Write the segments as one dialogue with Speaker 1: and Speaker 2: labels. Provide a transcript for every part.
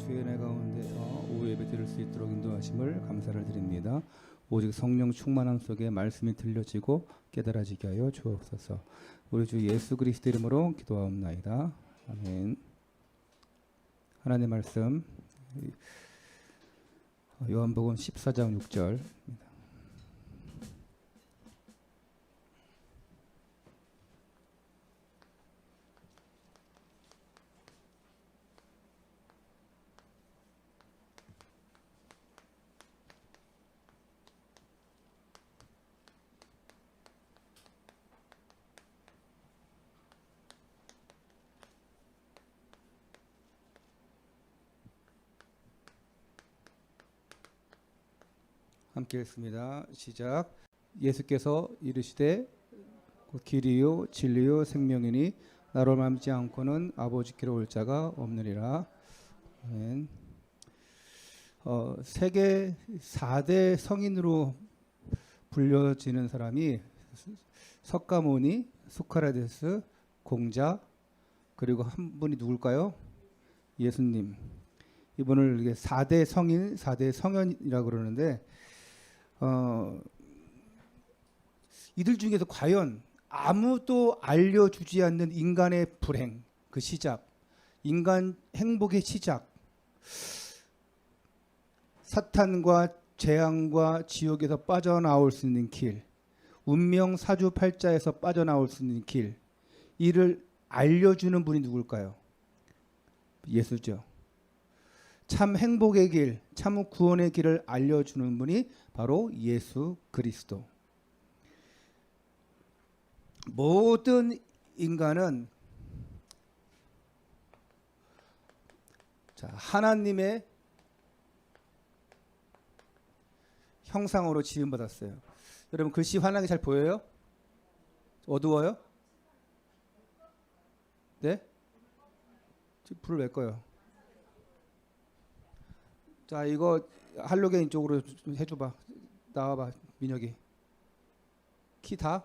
Speaker 1: 주의 은혜 가운데서 오후 예배 드릴 수 있도록 인도하심을 감사를 드립니다. 오직 성령 충만함 속에 말씀이 들려지고 깨달아지게 하여 주옵소서. 우리 주 예수 그리스도 이름으로 기도하옵나이다. 아멘. 하나님의 말씀 요한복음 14장 6절입니다. 함께 읽습니다. 시작. 예수께서 이르시되 곧 길이요 진리요 생명이니 나로 말미암지 않고는 아버지께로 올 자가 없느니라. 아멘. 세계 4대 성인으로 불려지는 사람이 석가모니, 소크라테스, 공자, 그리고 한 분이 누굴까요? 예수님. 이분을 4대 성인, 4대 성현이라고 그러는데 이들 중에서 과연 아무도 알려주지 않는 인간의 불행, 그 시작, 인간 행복의 시작, 사탄과 재앙과 지옥에서 빠져나올 수 있는 길, 운명 사주팔자에서 빠져나올 수 있는 길, 이를 알려주는 분이 누굴까요? 예수죠. 참 행복의 길, 참 구원의 길을 알려주는 분이 바로 예수 그리스도. 모든 인간은 하나님의 형상으로 지음받았어요. 여러분 글씨 환하게 잘 보여요? 어두워요? 네? 불을 왜 꺼요? 자, 이거 할로겐 쪽으로 좀 해줘봐. 나와봐, 민혁이. 키 다?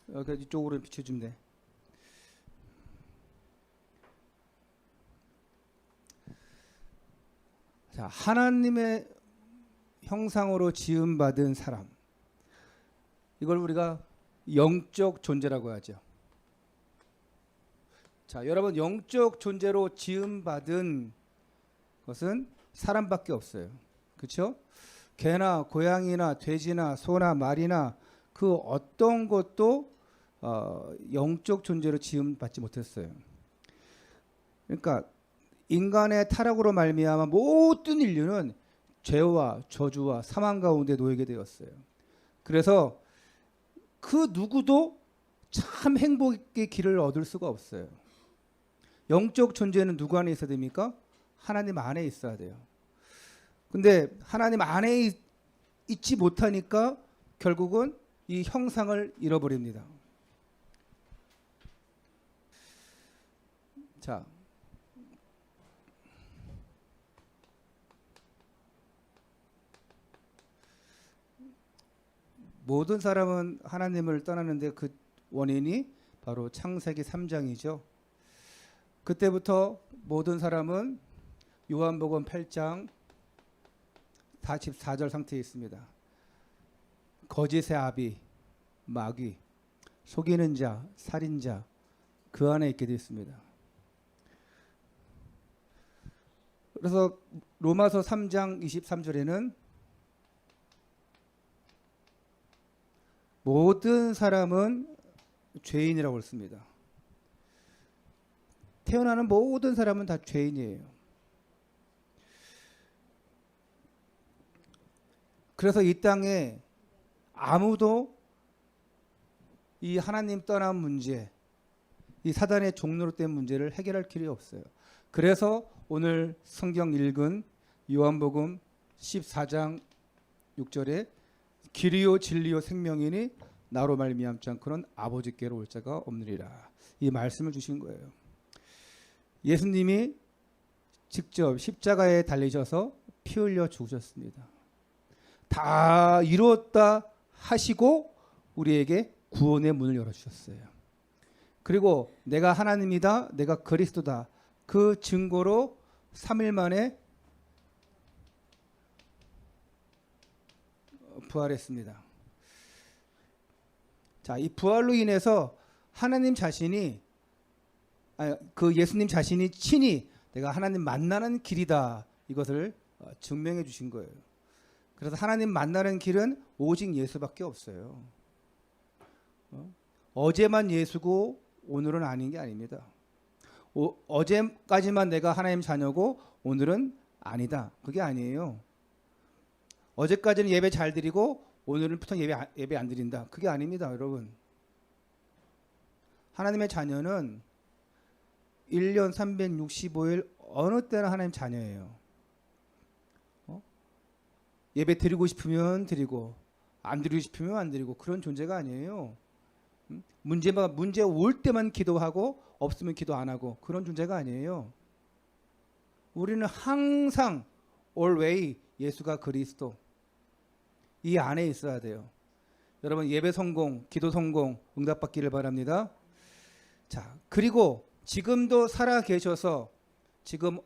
Speaker 1: 이쪽으로 비춰주면 돼. 자, 하나님의 형상으로 지음받은 사람. 이걸 우리가 영적 존재라고 하죠. 자, 여러분 영적 존재로 지음받은 것은 사람밖에 없어요. 그렇죠? 개나 고양이나 돼지나 소나 말이나 그 어떤 것도 영적 존재로 지음받지 못했어요. 그러니까 인간의 타락으로 말미암아 모든 인류는 죄와 저주와 사망 가운데 놓이게 되었어요. 그래서 그 누구도 참 행복의 길을 얻을 수가 없어요. 영적 존재는 누구 안에 있어야 됩니까? 하나님 안에 있어야 돼요. 근데 하나님 안에 있지 못하니까 결국은 이 형상을 잃어버립니다. 자, 모든 사람은 하나님을 떠나는데 그 원인이 바로 창세기 3장이죠. 그때부터 모든 사람은 요한복음 8장 44절 상태에 있습니다. 거짓의 아비, 마귀, 속이는 자, 살인자, 그 안에 있게 되어 있습니다. 그래서 로마서 3장 23절에는 모든 사람은 죄인이라고 했습니다. 태어나는 모든 사람은 다 죄인이에요. 그래서 이 땅에 아무도 이 하나님 떠난 문제, 이 사단의 종로로 된 문제를 해결할 길이 없어요. 그래서 오늘 성경 읽은 요한복음 14장 6절에 길이요 진리요 생명이니 나로 말미암지 않고는 아버지께로 올 자가 없느니라. 이 말씀을 주신 거예요. 예수님이 직접 십자가에 달리셔서 피 흘려 죽으셨습니다. 다 이루었다 하시고 우리에게 구원의 문을 열어주셨어요. 그리고 내가 하나님이다, 내가 그리스도다, 그 증거로 3일 만에 부활했습니다. 자, 이 부활로 인해서 하나님 자신이 그 예수님 자신이 친히 내가 하나님 만나는 길이다 이것을 증명해 주신 거예요. 그래서 하나님 만나는 길은 오직 예수밖에 없어요. 어제만 예수고 오늘은 아닌 게 아닙니다. 어제까지만 내가 하나님 자녀고 오늘은 아니다. 그게 아니에요. 어제까지는 예배 잘 드리고 오늘은 보통 예배 안 드린다. 그게 아닙니다, 여러분. 하나님의 자녀는 1년 365일 어느 때나 하나님 자녀예요. 예배 드리고 싶으면 드리고 안 드리고 싶으면 안 드리고 그런 존재가 아니에요. 문제 올 때만 기도하고 없으면 기도 안 하고 그런 존재가 아니에요. 우리는 항상 always 예수가 그리스도 이 안에 있어야 돼요. 여러분 예배 성공, 기도 성공, 응답받기를 바랍니다. 자, 그리고 지금도 살아 계셔서 지금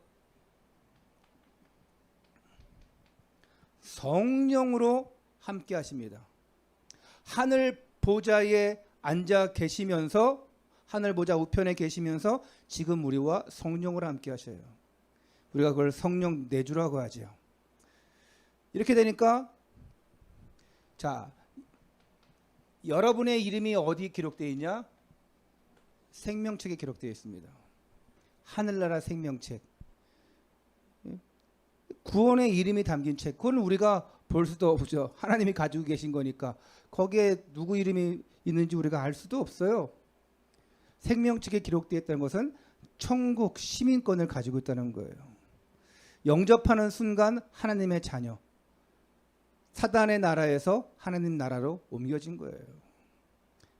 Speaker 1: 성령으로 함께 하십니다. 하늘 보좌에 앉아 계시면서 하늘 보좌 우편에 계시면서 지금 우리와 성령으로 함께 하셔요. 우리가 그걸 성령 내주라고 하죠. 이렇게 되니까 자, 여러분의 이름이 어디 기록되어 있냐? 생명책에 기록되어 있습니다. 하늘나라 생명책. 구원의 이름이 담긴 책. 그건 우리가 볼 수도 없죠. 하나님이 가지고 계신 거니까. 거기에 누구 이름이 있는지 우리가 알 수도 없어요. 생명책에 기록되어 있다는 것은 천국 시민권을 가지고 있다는 거예요. 영접하는 순간 하나님의 자녀. 사단의 나라에서 하나님 나라로 옮겨진 거예요.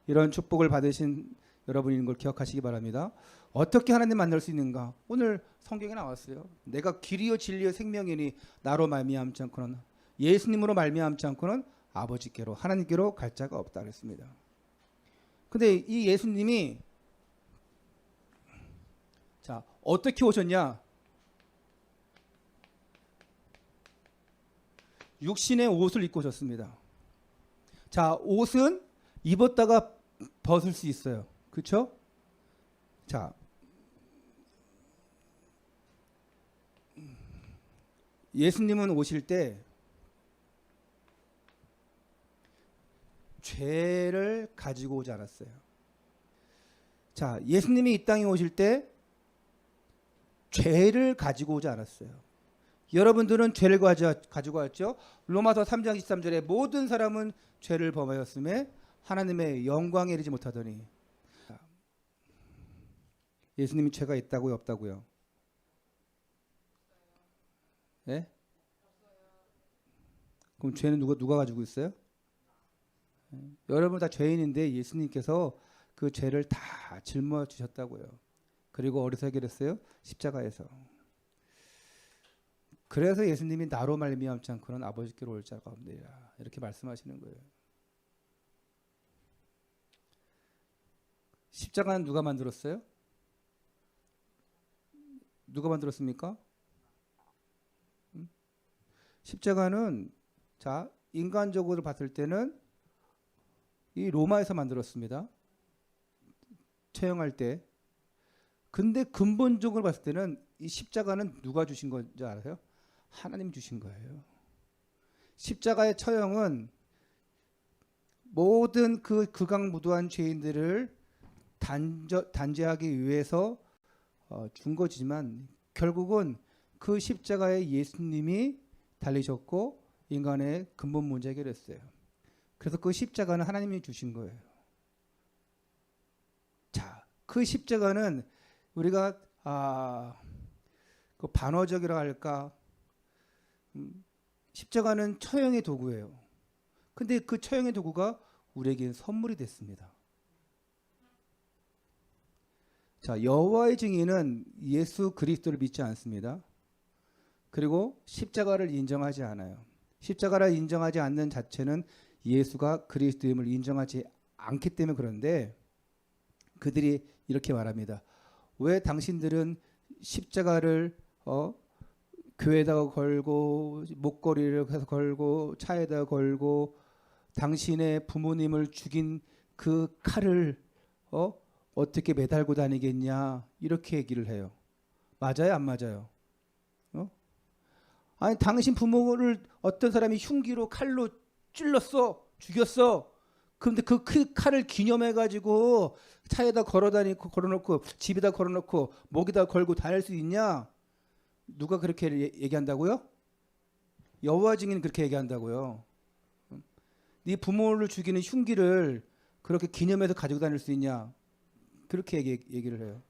Speaker 1: 이런 축복을 받으신 여러분인 걸 기억하시기 바랍니다. 어떻게 하나님 만날 수 있는가? 오늘 성경에 나왔어요. 내가 길이요 진리요 생명이니 나로 말미암지 않고는 예수님으로 말미암지 않고는 아버지께로 하나님께로 갈 자가 없다 그랬습니다. 근데 이 예수님이 자, 어떻게 오셨냐? 육신의 옷을 입고 오셨습니다. 자, 옷은 입었다가 벗을 수 있어요. 그렇죠? 자, 예수님은 오실 때 죄를 가지고 오지 않았어요. 자, 예수님이 이 땅에 오실 때 죄를 가지고 오지 않았어요. 여러분들은 죄를 가지고 왔죠. 로마서 3장 13절에 모든 사람은 죄를 범하였음에 하나님의 영광에 이르지 못하더니. 예수님이 죄가 있다고요, 없다고요? 예? 그럼 죄는 누가 가지고 있어요? 여러분 다 죄인인데 예수님께서 그 죄를 다 짊어 주셨다고요. 그리고 어디서 해결했어요? 십자가에서. 그래서 예수님이 나로 말미암지 않고는 아버지께로 올 자가 없느니라 이렇게 말씀하시는 거예요. 십자가는 누가 만들었어요? 누가 만들었습니까? 십자가는 자, 인간적으로 봤을 때는 이 로마에서 만들었습니다. 처형할 때. 근데 근본적으로 봤을 때는 이 십자가는 누가 주신 건지 알아요? 하나님 주신 거예요. 십자가의 처형은 모든 그 극악무도한 죄인들을 단죄하기 위해서 준 거지만 결국은 그 십자가에 예수님이 달리셨고 인간의 근본 문제 해결했어요. 그래서 그 십자가는 하나님이 주신 거예요. 자, 그 십자가는 우리가 그 반어적이라 할까? 십자가는 처형의 도구예요. 근데 그 처형의 도구가 우리에게 선물이 됐습니다. 자, 여호와의 증인은 예수 그리스도를 믿지 않습니다. 그리고 십자가를 인정하지 않아요. 십자가를 인정하지 않는 자체는 예수가 그리스도임을 인정하지 않기 때문에 그런데 그들이 이렇게 말합니다. 왜 당신들은 십자가를 교회에다가 걸고 목걸이를 해서 걸고 차에다 걸고 당신의 부모님을 죽인 그 칼을 어떻게 매달고 다니겠냐 이렇게 얘기를 해요. 맞아요, 안 맞아요? 아니 당신 부모를 어떤 사람이 흉기로 칼로 찔렀어, 죽였어. 그런데 그 칼을 기념해 가지고 차에다 걸어다니고 걸어놓고 집에다 걸어놓고 목에다 걸고 다닐 수 있냐? 누가 그렇게 얘기한다고요? 여호와 증인은 그렇게 얘기한다고요. 네 부모를 죽이는 흉기를 그렇게 기념해서 가지고 다닐 수 있냐? 그렇게 얘기를 해요.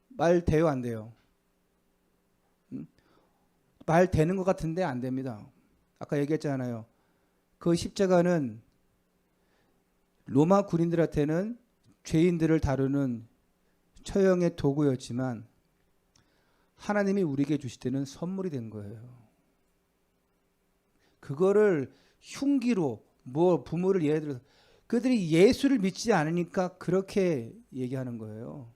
Speaker 1: 말 돼요, 안 돼요? 말 되는 것 같은데 안 됩니다. 아까 얘기했잖아요. 그 십자가는 로마 군인들한테는 죄인들을 다루는 처형의 도구였지만 하나님이 우리에게 주실 때는 선물이 된 거예요. 그거를 흉기로 부모를 예를 들어서 그들이 예수를 믿지 않으니까 그렇게 얘기하는 거예요.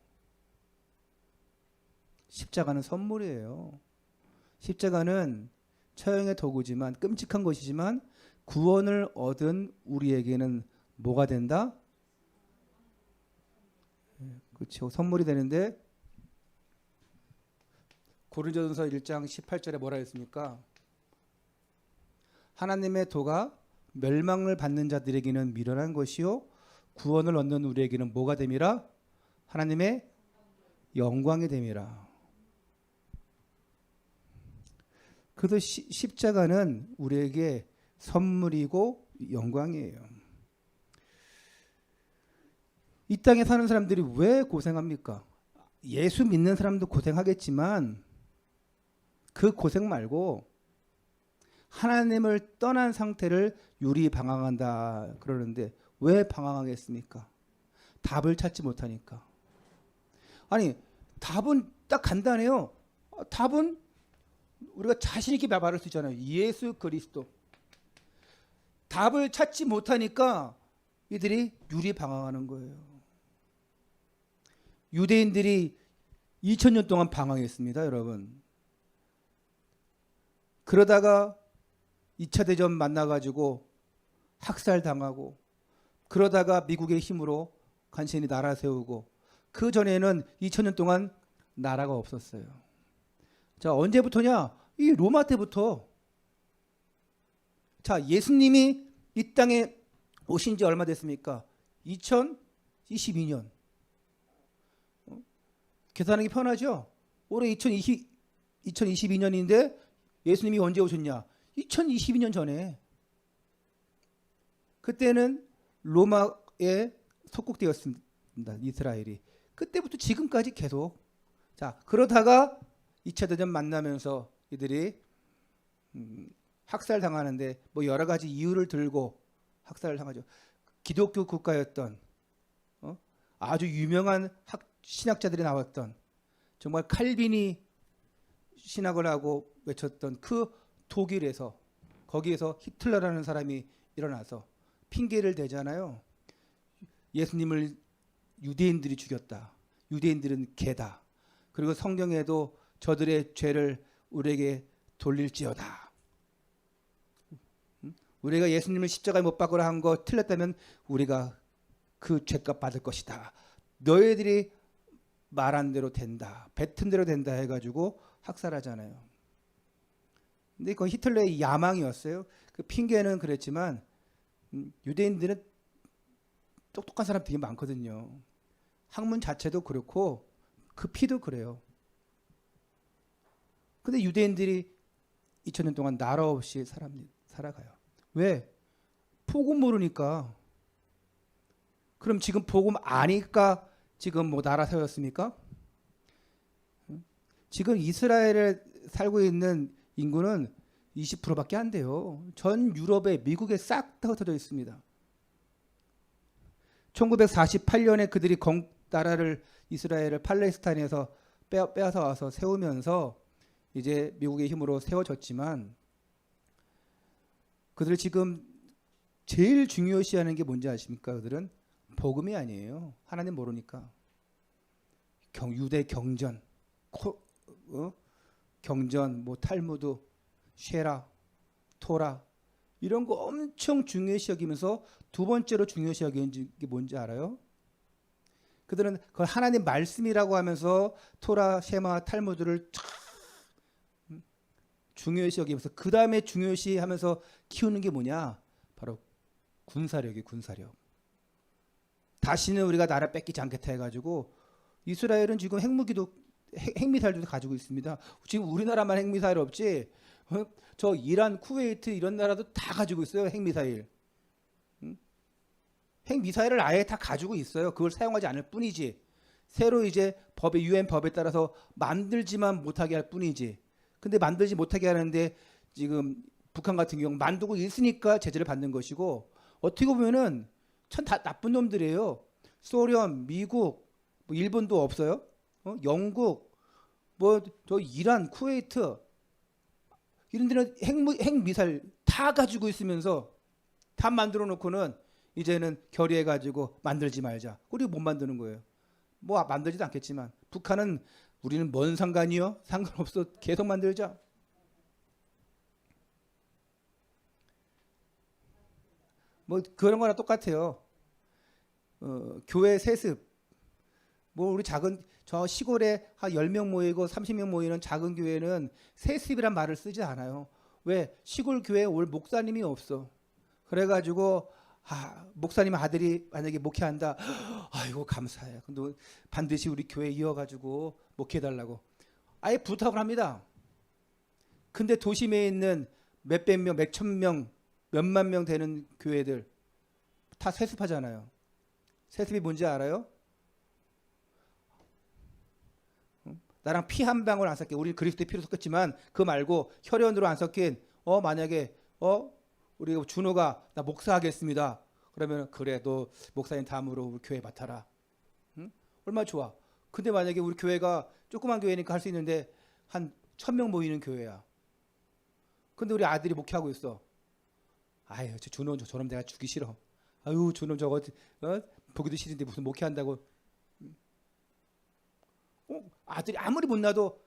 Speaker 1: 십자가는 선물이에요. 십자가는 처형의 도구지만 끔찍한 것이지만 구원을 얻은 우리에게는 뭐가 된다? 그렇죠. 선물이 되는데 고린도전서 1장 18절에 뭐라 했습니까? 하나님의 도가 멸망을 받는 자들에게는 미련한 것이요 구원을 얻는 우리에게는 뭐가 됨이라? 하나님의 영광이 됨이라. 그래서 십자가는 우리에게 선물이고 영광이에요. 이 땅에 사는 사람들이 왜 고생합니까? 예수 믿는 사람도 고생하겠지만 그 고생 말고 하나님을 떠난 상태를 유리방황한다 그러는데 왜 방황하겠습니까? 답을 찾지 못하니까. 아니 답은 딱 간단해요. 답은 우리가 자신 있게 말할 수 있잖아요. 예수 그리스도. 답을 찾지 못하니까 이들이 유리방황하는 거예요. 유대인들이 2000년 동안 방황했습니다, 여러분. 그러다가 2차 대전 만나가지고 학살당하고 그러다가 미국의 힘으로 간신히 나라 세우고 그 전에는 2000년 동안 나라가 없었어요. 자, 언제부터냐? 이 로마 때부터. 자, 예수님이 이 땅에 오신 지 얼마 됐습니까? 2022년. 계산하기 편하죠? 올해 2022년인데 예수님이 언제 오셨냐? 2022년 전에. 그때는 로마에 속국되었습니다. 이스라엘이. 그때부터 지금까지 계속. 자, 그러다가 2차 대전 만나면서 이들이 학살당하는데 뭐 여러 가지 이유를 들고 학살을 당하죠. 기독교 국가였던 아주 유명한 신학자들이 나왔던 정말 칼빈이 신학을 하고 외쳤던 그 독일에서 거기에서 히틀러라는 사람이 일어나서 핑계를 대잖아요. 예수님을 유대인들이 죽였다. 유대인들은 개다. 그리고 성경에도 저들의 죄를 우리에게 돌릴지어다. 우리가 예수님을 십자가에 못 박으라 한 거 틀렸다면 우리가 그 죄값 받을 것이다. 너희들이 말한 대로 된다. 뱉은 대로 된다 해가지고 학살하잖아요. 근데 그건 히틀러의 야망이었어요. 그 핑계는 그랬지만 유대인들은 똑똑한 사람 되게 많거든요. 학문 자체도 그렇고 그 피도 그래요. 근데 유대인들이 2000년 동안 나라 없이 살아가요. 왜? 복음 모르니까. 그럼 지금 복음 아니까 지금 뭐 나라 세웠습니까? 지금 이스라엘에 살고 있는 인구는 20%밖에 안 돼요. 전 유럽에 미국에 싹 다 흩어져 있습니다. 1948년에 그들이 나라를 이스라엘을 팔레스타인에서 빼앗아 와서 세우면서 이제 미국의 힘으로 세워졌지만 그들 지금 제일 중요시하는 게 뭔지 아십니까? 그들은 복음이 아니에요. 하나님 모르니까. 유대 경전, 경전, 뭐 탈무드, 쉐라, 토라 이런 거 엄청 중요시 여기면서 두 번째로 중요시 여기는 게 뭔지 알아요? 그들은 그걸 하나님 말씀이라고 하면서 토라, 쉐마, 탈무드를 중요시 여기면서 그 다음에 중요시 하면서 키우는 게 뭐냐? 바로 군사력이 군사력. 다시는 우리가 나라 뺏기지 않겠다 해가지고 이스라엘은 지금 핵미사일도 가지고 있습니다. 지금 우리나라만 핵미사일 없지. 저 이란, 쿠웨이트 이런 나라도 다 가지고 있어요. 핵미사일. 핵미사일을 아예 다 가지고 있어요. 그걸 사용하지 않을 뿐이지. 새로 이제 법에 유엔 법에 따라서 만들지만 못하게 할 뿐이지. 근데 만들지 못하게 하는데 지금 북한 같은 경우 만들고 있으니까 제재를 받는 것이고 어떻게 보면은 참 다 나쁜 놈들이에요. 소련, 미국, 뭐 일본도 없어요. 영국, 뭐 저 이란, 쿠웨이트 이런 데는 핵미사일 다 가지고 있으면서 다 만들어 놓고는 이제는 결의해 가지고 만들지 말자. 우리 못 만드는 거예요. 뭐 만들지도 않겠지만 북한은 우리는 뭔 상관이요? 상관없어. 계속 만들자. 뭐 그런 거랑 똑같아요. 교회 세습. 뭐 우리 작은 저 시골에 한 10명 모이고 30명 모이는 작은 교회는 세습이란 말을 쓰지 않아요. 왜? 시골 교회에 올 목사님이 없어. 그래가지고 목사님 아들이 만약에 목회한다. 아이고 감사해요. 근데 반드시 우리 교회 이어가지고 목회해달라고. 아예 부탁을 합니다. 근데 도심에 있는 몇백 명, 몇천 명, 몇만 명 되는 교회들 다 세습하잖아요. 세습이 뭔지 알아요? 나랑 피 한 방울 안 섞인 우리 그리스도의 피로 섞었지만 그 말고 혈연으로 안 섞인 만약에 우리 준호가 나 목사하겠습니다. 그러면 그래 너 목사님 다음으로 우리 교회 맡아라. 응? 얼마나 좋아. 근데 만약에 우리 교회가 조그만 교회니까 할 수 있는데 한 1000명 모이는 교회야. 근데 우리 아들이 목회하고 있어. 아유 저 준호 저놈 내가 주기 싫어. 아유 준호 저거 보기도 싫은데 무슨 목회한다고. 아들이 아무리 못나도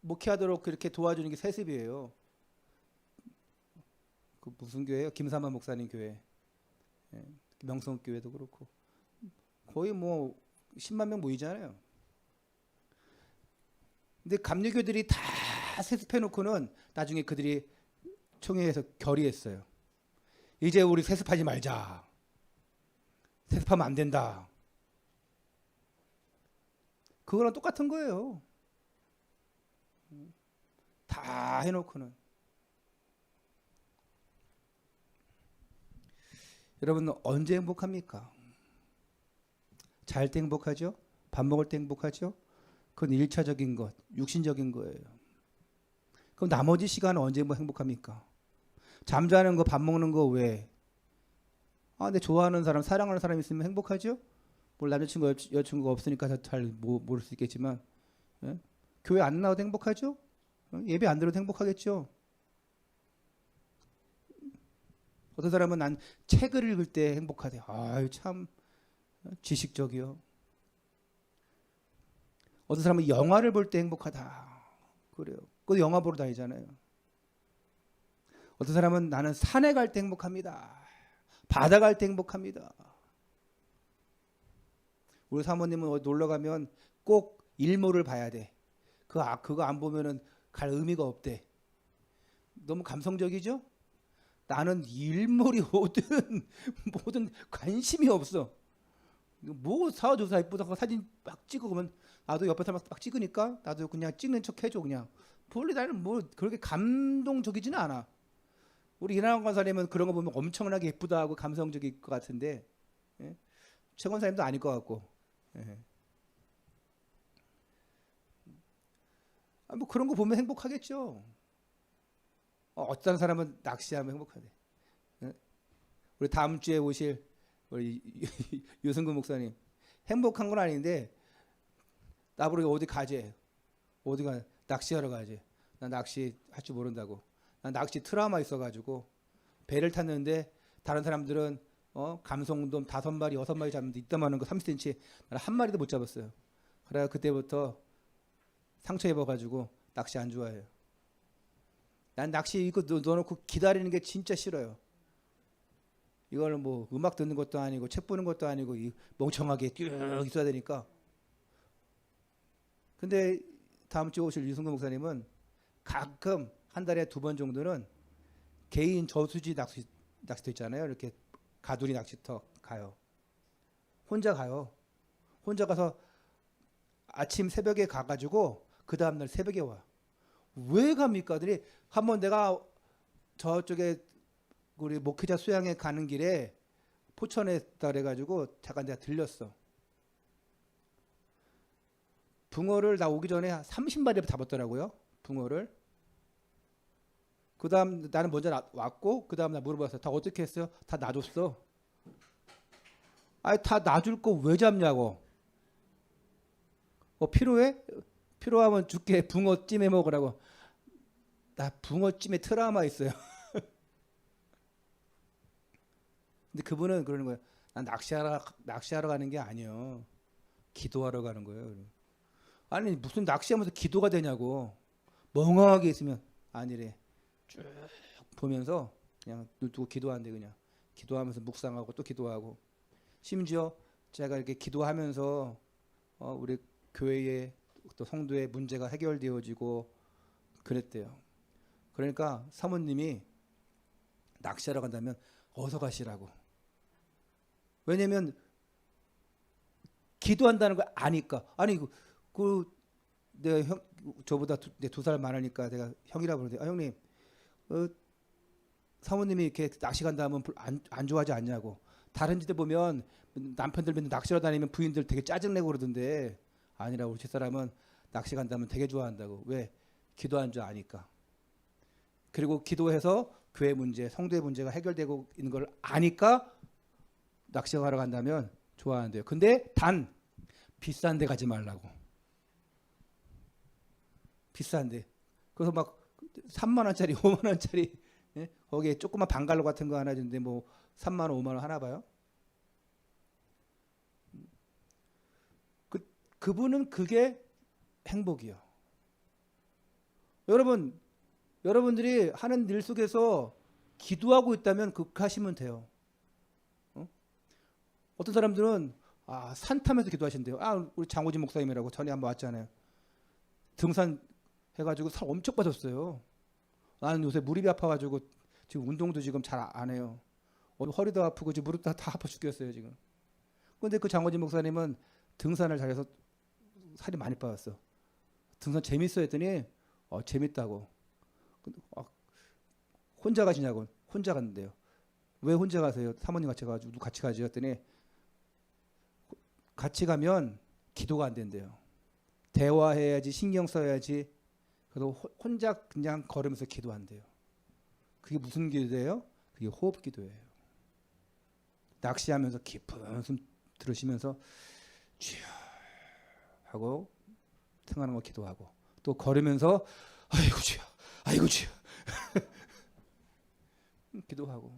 Speaker 1: 목회하도록 그렇게 도와주는 게 세습이에요. 그 무슨 교회예요? 김삼만 목사님 교회. 명성교회도 그렇고 거의 뭐 10만 명 모이잖아요. 근데 감리교들이 다 세습해놓고는 나중에 그들이 총회에서 결의했어요. 이제 우리 세습하지 말자. 세습하면 안 된다. 그거랑 똑같은 거예요. 다 해놓고는. 여러분 언제 행복합니까? 잘 때 행복하죠? 밥 먹을 때 행복하죠? 그건 1차적인 것, 육신적인 거예요. 그럼 나머지 시간은 언제 뭐 행복합니까? 잠자는 거, 밥 먹는 거 왜? 내 좋아하는 사람, 사랑하는 사람 있으면 행복하죠? 뭐 남자친구, 여자친구가 없으니까 잘 모를 수 있겠지만 교회 안 나와도 행복하죠? 예배 안 들어도 행복하겠죠? 어떤 사람은 난 책을 읽을 때 행복하대. 아유 참 지식적이요. 어떤 사람은 영화를 볼 때 행복하다. 그래요. 그 영화 보러 다니잖아요. 어떤 사람은 나는 산에 갈 때 행복합니다. 바다 갈 때 행복합니다. 우리 사모님은 어디 놀러 가면 꼭 일몰을 봐야 돼. 그거 안 보면은 갈 의미가 없대. 너무 감성적이죠? 나는 일몰이 뭐든 관심이 없어. 뭐 사주사 이쁘다고 사진 막 찍어 그러면 나도 옆에 사람 막 찍으니까 나도 그냥 찍는 척 해줘 그냥. 원래 나는 뭐 그렇게 감동적이지는 않아. 우리 이나영 권사님은 그런 거 보면 엄청나게 예쁘다 하고 감성적일 것 같은데 최 권사님도 아닐 것 같고. 뭐 그런 거 보면 행복하겠죠. 어떤 사람은 낚시하면 행복하대. 우리 다음 주에 오실 우리 유승근 목사님 행복한 건 아닌데 나보고 어디 가재? 어디가 낚시하러 가재? 나 낚시 할 줄 모른다고. 나 낚시 트라우마 있어가지고 배를 탔는데 다른 사람들은 감성돔 5마리 6마리 잡는데 이따만한 거 30cm 나는 한 마리도 못 잡았어요. 그래 그때부터 상처 입어가지고 낚시 안 좋아해요. 난 낚시 이거 넣어놓고 기다리는 게 진짜 싫어요. 이거는 뭐 음악 듣는 것도 아니고 책 보는 것도 아니고 멍청하게 쭉 있어야 되니까. 근데 다음 주에 오실 유승근 목사님은 가끔 한 달에 2번 정도는 개인 저수지 낚시터 있잖아요. 이렇게 가두리 낚시터 가요. 혼자 가요. 혼자 가서 아침 새벽에 가가지고 그 다음날 새벽에 와. 왜 갑니까? 들이 한번 내가 저쪽에 우리 목회자 수양에 가는 길에 포천에 있다 그래가지고 잠깐 내가 들렸어. 붕어를 나 오기 전에 30마리 잡았더라고요. 붕어를. 그 다음 나는 먼저 왔고 그 다음 나 물어봤어. 다 어떻게 했어요? 다 놔줬어. 아니 다 놔줄 거 왜 잡냐고. 필요해? 필요하면 줄게. 붕어 찜해 먹으라고. 나 붕어 찜에 트라우마 있어요. 근데 그분은 그러는 거예요. 난 낚시하러 가는 게 아니에요. 기도하러 가는 거예요. 아니 무슨 낚시하면서 기도가 되냐고. 멍하게 있으면 아니래. 쭉 보면서 그냥 눈 뜨고 기도한대. 그냥 기도하면서 묵상하고 또 기도하고. 심지어 제가 이렇게 기도하면서 우리 교회의 또 성도의 문제가 해결되어지고 그랬대요. 그러니까 사모님이 낚시하러 간다면 어서 가시라고. 왜냐면 기도한다는 걸 아니까. 아니 내가 저보다 2살 많으니까 내가 형이라고 그러는데, 형님 사모님이 이렇게 낚시 간다면 안 좋아하지 않냐고. 다른 집에 보면 남편들 맨날 낚시러 다니면 부인들 되게 짜증내고 그러던데 아니라고. 우리 집사람은 낚시 간다면 되게 좋아한다고. 왜? 기도한 줄 아니까. 그리고 기도해서 교회 문제, 성도의 문제가 해결되고 있는 걸 아니까 낚시 가러 간다면 좋아한대요. 근데 단 비싼 데 가지 말라고. 비싼 데. 그래서 막 3만 원짜리, 5만 원짜리 예? 거기에 조그만 방갈로 같은 거 하나 주는데 뭐 3만 원, 5만 원 하나 봐요. 그분은 그게 행복이요. 여러분들이 하는 일 속에서 기도하고 있다면 극하시면 돼요. 어떤 사람들은 산 타면서 기도하신대요. 우리 장호진 목사님이라고 전에 한번 왔잖아요. 등산 해가지고 살 엄청 빠졌어요. 나는 요새 무릎이 아파가지고 지금 운동도 지금 잘 안 해요. 허리도 아프고 지금 무릎도 다 아파 죽겠어요 지금. 근데 그 장호진 목사님은 등산을 잘해서 살이 많이 빠졌어. 등산 재밌어 했더니 재밌다고. 혼자 가시냐고. 혼자 갔는데요. 왜 혼자 가세요? 사모님 같이 가가지고. 누구 같이 가지? 했더니 같이 가면 기도가 안 된대요. 대화해야지, 신경 써야지. 그래서 혼자 그냥 걸으면서 기도한대요. 그게 무슨 기도예요? 그게 호흡 기도예요. 낚시하면서 깊은 숨 들으시면서 주여 하고 생각하는 거 기도하고, 또 걸으면서 아이고 주여, 아이고 주여 기도하고.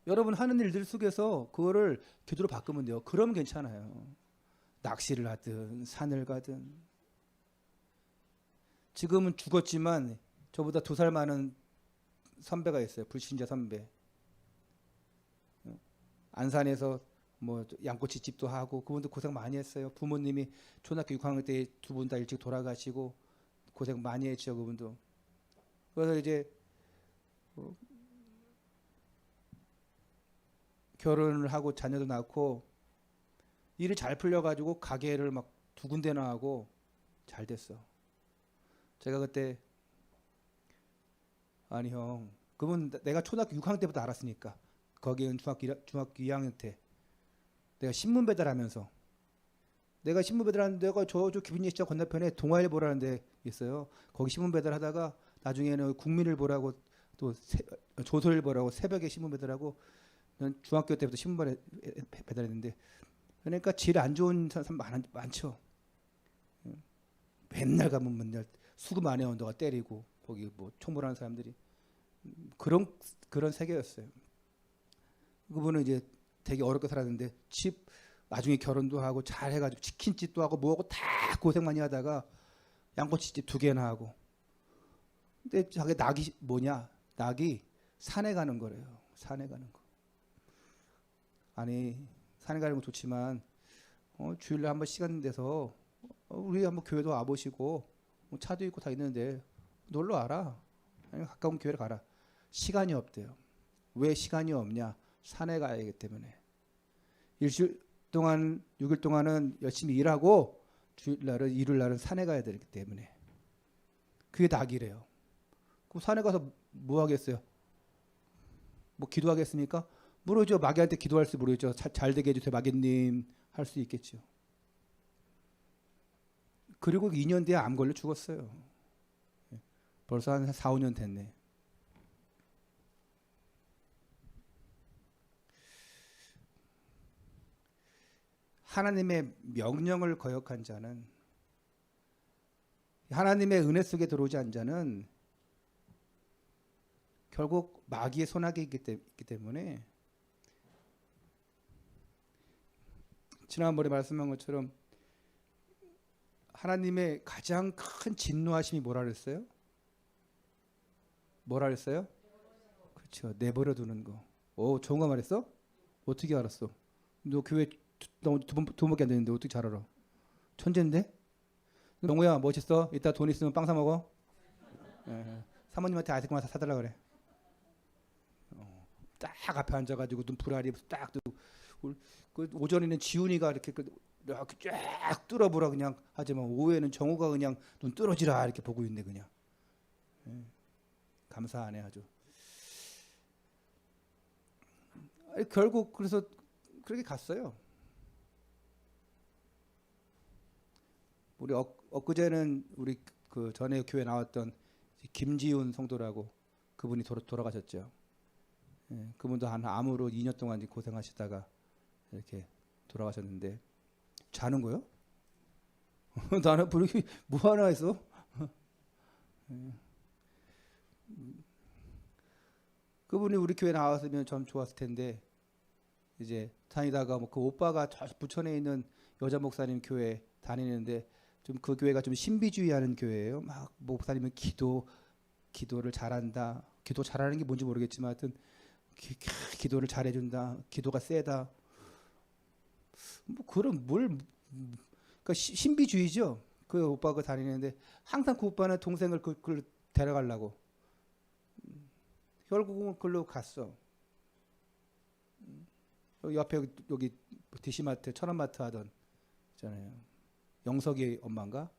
Speaker 1: 여러분 하는 일들 속에서 그거를 기도로 바꾸면 돼요. 그러면 괜찮아요. 낚시를 하든 산을 가든. 지금은 죽었지만 저보다 2살 많은 선배가 있어요. 불신자 선배. 안산에서 뭐 양꼬치 집도 하고, 그분도 고생 많이 했어요. 부모님이 초등학교 6학년 때 2분 다 일찍 돌아가시고 고생 많이 했죠, 그분도. 그래서 이제 결혼을 하고 자녀도 낳고 일이 잘 풀려가지고 가게를 막 2군데나 하고 잘 됐어. 제가 그때 아니 형, 그분 내가 초등학교 6학년 때부터 알았으니까. 거기는 중학교 2학년 때 내가 신문 배달하면서, 내가 신문 배달하는 데가 저쪽 기빈예시장 건너편에 동아일보라는 데 있어요. 거기 신문 배달하다가 나중에는 국민일보라고 또 조선일보라고 새벽에 신문 배달하고, 중학교 때부터 신문 배달했는데, 그러니까 질 안 좋은 사람 많죠. 맨날 가면 맨날 수금 안에 언더가 때리고 거기 뭐 총무하는 사람들이 그런 세계였어요. 그분은 이제 되게 어렵게 살았는데 집 나중에 결혼도 하고 잘 해가지고 치킨집도 하고 뭐하고 다 고생 많이 하다가 양꼬치집 2개나 하고. 근데 자기 낙이 뭐냐? 낙이 산에 가는 거래요. 산에 가는 거. 아니 산에 가는 거 좋지만 주일날 한번 시간 내서 우리 한번 교회도 와보시고 차도 있고 다 있는데 놀러 와라. 아니면 가까운 교회를 가라. 시간이 없대요. 왜 시간이 없냐? 산에 가야 하기 때문에. 일주일 동안 6일 동안은 열심히 일하고 주일날은 일요일날은 산에 가야 되기 때문에. 그게 낙이래요. 그럼 산에 가서 뭐 하겠어요? 뭐 기도하겠습니까? 모르죠. 마귀한테 기도할 수 모르죠. 잘 되게 해주세요 마귀님 할 수 있겠죠. 그리고 2년 뒤에 암 걸려 죽었어요. 벌써 한 4, 5년 됐네. 하나님의 명령을 거역한 자는, 하나님의 은혜 속에 들어오지 않은 자는 결국 마귀의 손아귀에 있기 때문에, 지난번에 말씀한 것처럼 하나님의 가장 큰 진노하심이 뭐라 그랬어요? 뭐라 그랬어요? 그렇죠. 내버려 두는 거. 오, 좋은 거 말했어? 어떻게 알았어? 너 교회 두 번밖에 안 되는데 어떻게 잘 알아? 천재인데? 영우야 멋있어. 이따 돈 있으면 빵 사 먹어. 사모님한테 아이스크림 하나 사달라 그래. 딱 앞에 앉아가지고 눈 부라리 딱 뜨고, 그 오전에는 지훈이가 이렇게 쫙 뚫어보라 그냥 하지만 오후에는 정우가 그냥 눈 뚫어지라 이렇게 보고 있네 그냥. 감사하네 아주. 결국 그래서 그렇게 갔어요. 우리 엊그제는 우리 그 전에 교회 나왔던 김지훈 성도라고 그분이 돌아가셨죠. 그분도 한 암으로 2년 동안 고생하시다가 이렇게 돌아가셨는데. 자는 거요? 나는 그렇게 뭐 하나 했어? 그분이 우리 교회 나왔으면 참 좋았을 텐데, 이제 다니다가 뭐 그 오빠가 저 부천에 있는 여자 목사님 교회 다니는데 좀 그 교회가 좀 신비주의하는 교회예요. 막 목사님은 기도를 잘한다. 기도 잘하는 게 뭔지 모르겠지만 하여튼 기도를 잘해준다. 기도가 세다. 뭐 그런 그러니까 신비주의죠. 그 오빠가 다니는데 항상 그 오빠는 동생을 그걸 데려가려고. 결국은 그걸로 갔어. 여기 옆에 여기 디시마트, 천원마트 하던 있잖아요. 영석이 엄마인가?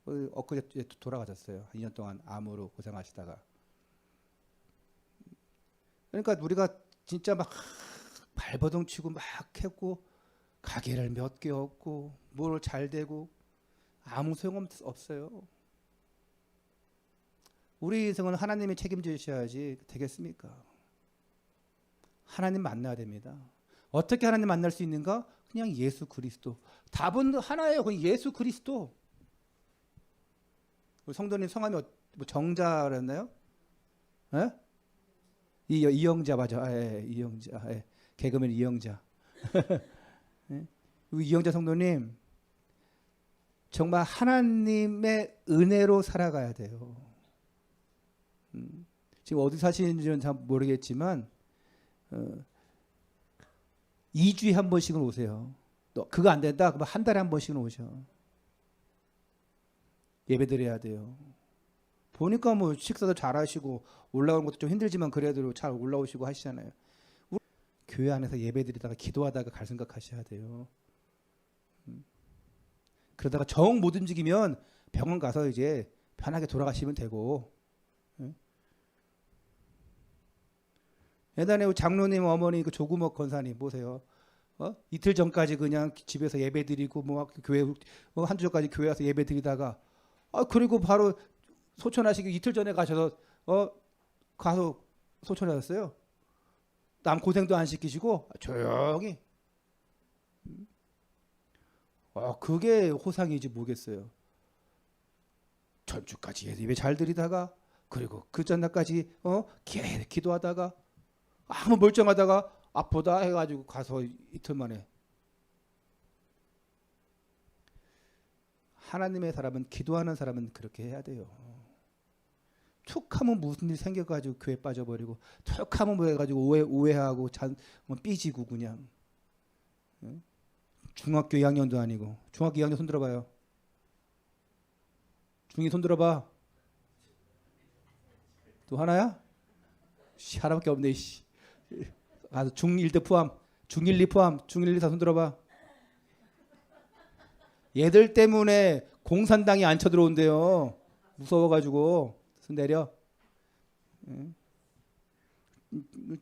Speaker 1: 엊그제 돌아가셨어요. 2년 동안 암으로 고생하시다가. 그러니까 우리가 진짜 막 발버둥 치고 막 했고 가게를 몇 개 얻고 뭘 잘 되고 아무 소용 없어요. 우리 인생은 하나님이 책임지셔야지 되겠습니까? 하나님 만나야 됩니다. 어떻게 하나님 만날 수 있는가? 그냥 예수 그리스도. 답은 하나예요. 그냥 예수 그리스도. 우리 성도님 성함이 뭐 정자였나요? 예? 이영자 맞아. 이영자. 개그맨 이영자. 이영자 성도님 정말 하나님의 은혜로 살아가야 돼요. 지금 어디 사시는지는 잘 모르겠지만 2주에 한 번씩은 오세요. 그거 안 된다? 그럼 한 달에 한 번씩은 오셔. 예배드려야 돼요. 보니까 뭐 식사도 잘 하시고 올라오는 것도 좀 힘들지만 그래도 잘 올라오시고 하시잖아요. 교회 안에서 예배드리다가 기도하다가 갈 생각하셔야 돼요. 그러다가 정 못 움직이면 병원 가서 이제 편하게 돌아가시면 되고. 예전에 장로님 어머니 그 조구목 권사님 보세요. 이틀 전까지 그냥 집에서 예배드리고 뭐 교회 한두 주까지 교회 와서 예배드리다가 그리고 바로 소천하시기 이틀 전에 가셔서 가서 소천하셨어요. 남 고생도 안 시키시고 조용히. 그게 호상이지 뭐겠어요. 전주까지 예배 잘 드리다가 그리고 그 전날까지 계속 기도하다가 아무 멀쩡하다가 아프다 해가지고 가서 이틀 만에. 하나님의 사람은, 기도하는 사람은 그렇게 해야 돼요. 툭하면 무슨 일 생겨가지고 교회 빠져버리고, 툭하면 뭐 해가지고 오해하고 삐지고 그냥. 중학교 2학년도 아니고. 중학교 2학년 손 들어봐요. 중2 손 들어봐. 또 하나야? 하나밖에 없네. 가서 중1도 포함, 중1, 2 포함, 중1, 2, 4 손 들어봐. 얘들 때문에 공산당이 안 쳐들어온대요. 무서워가지고. 손 내려.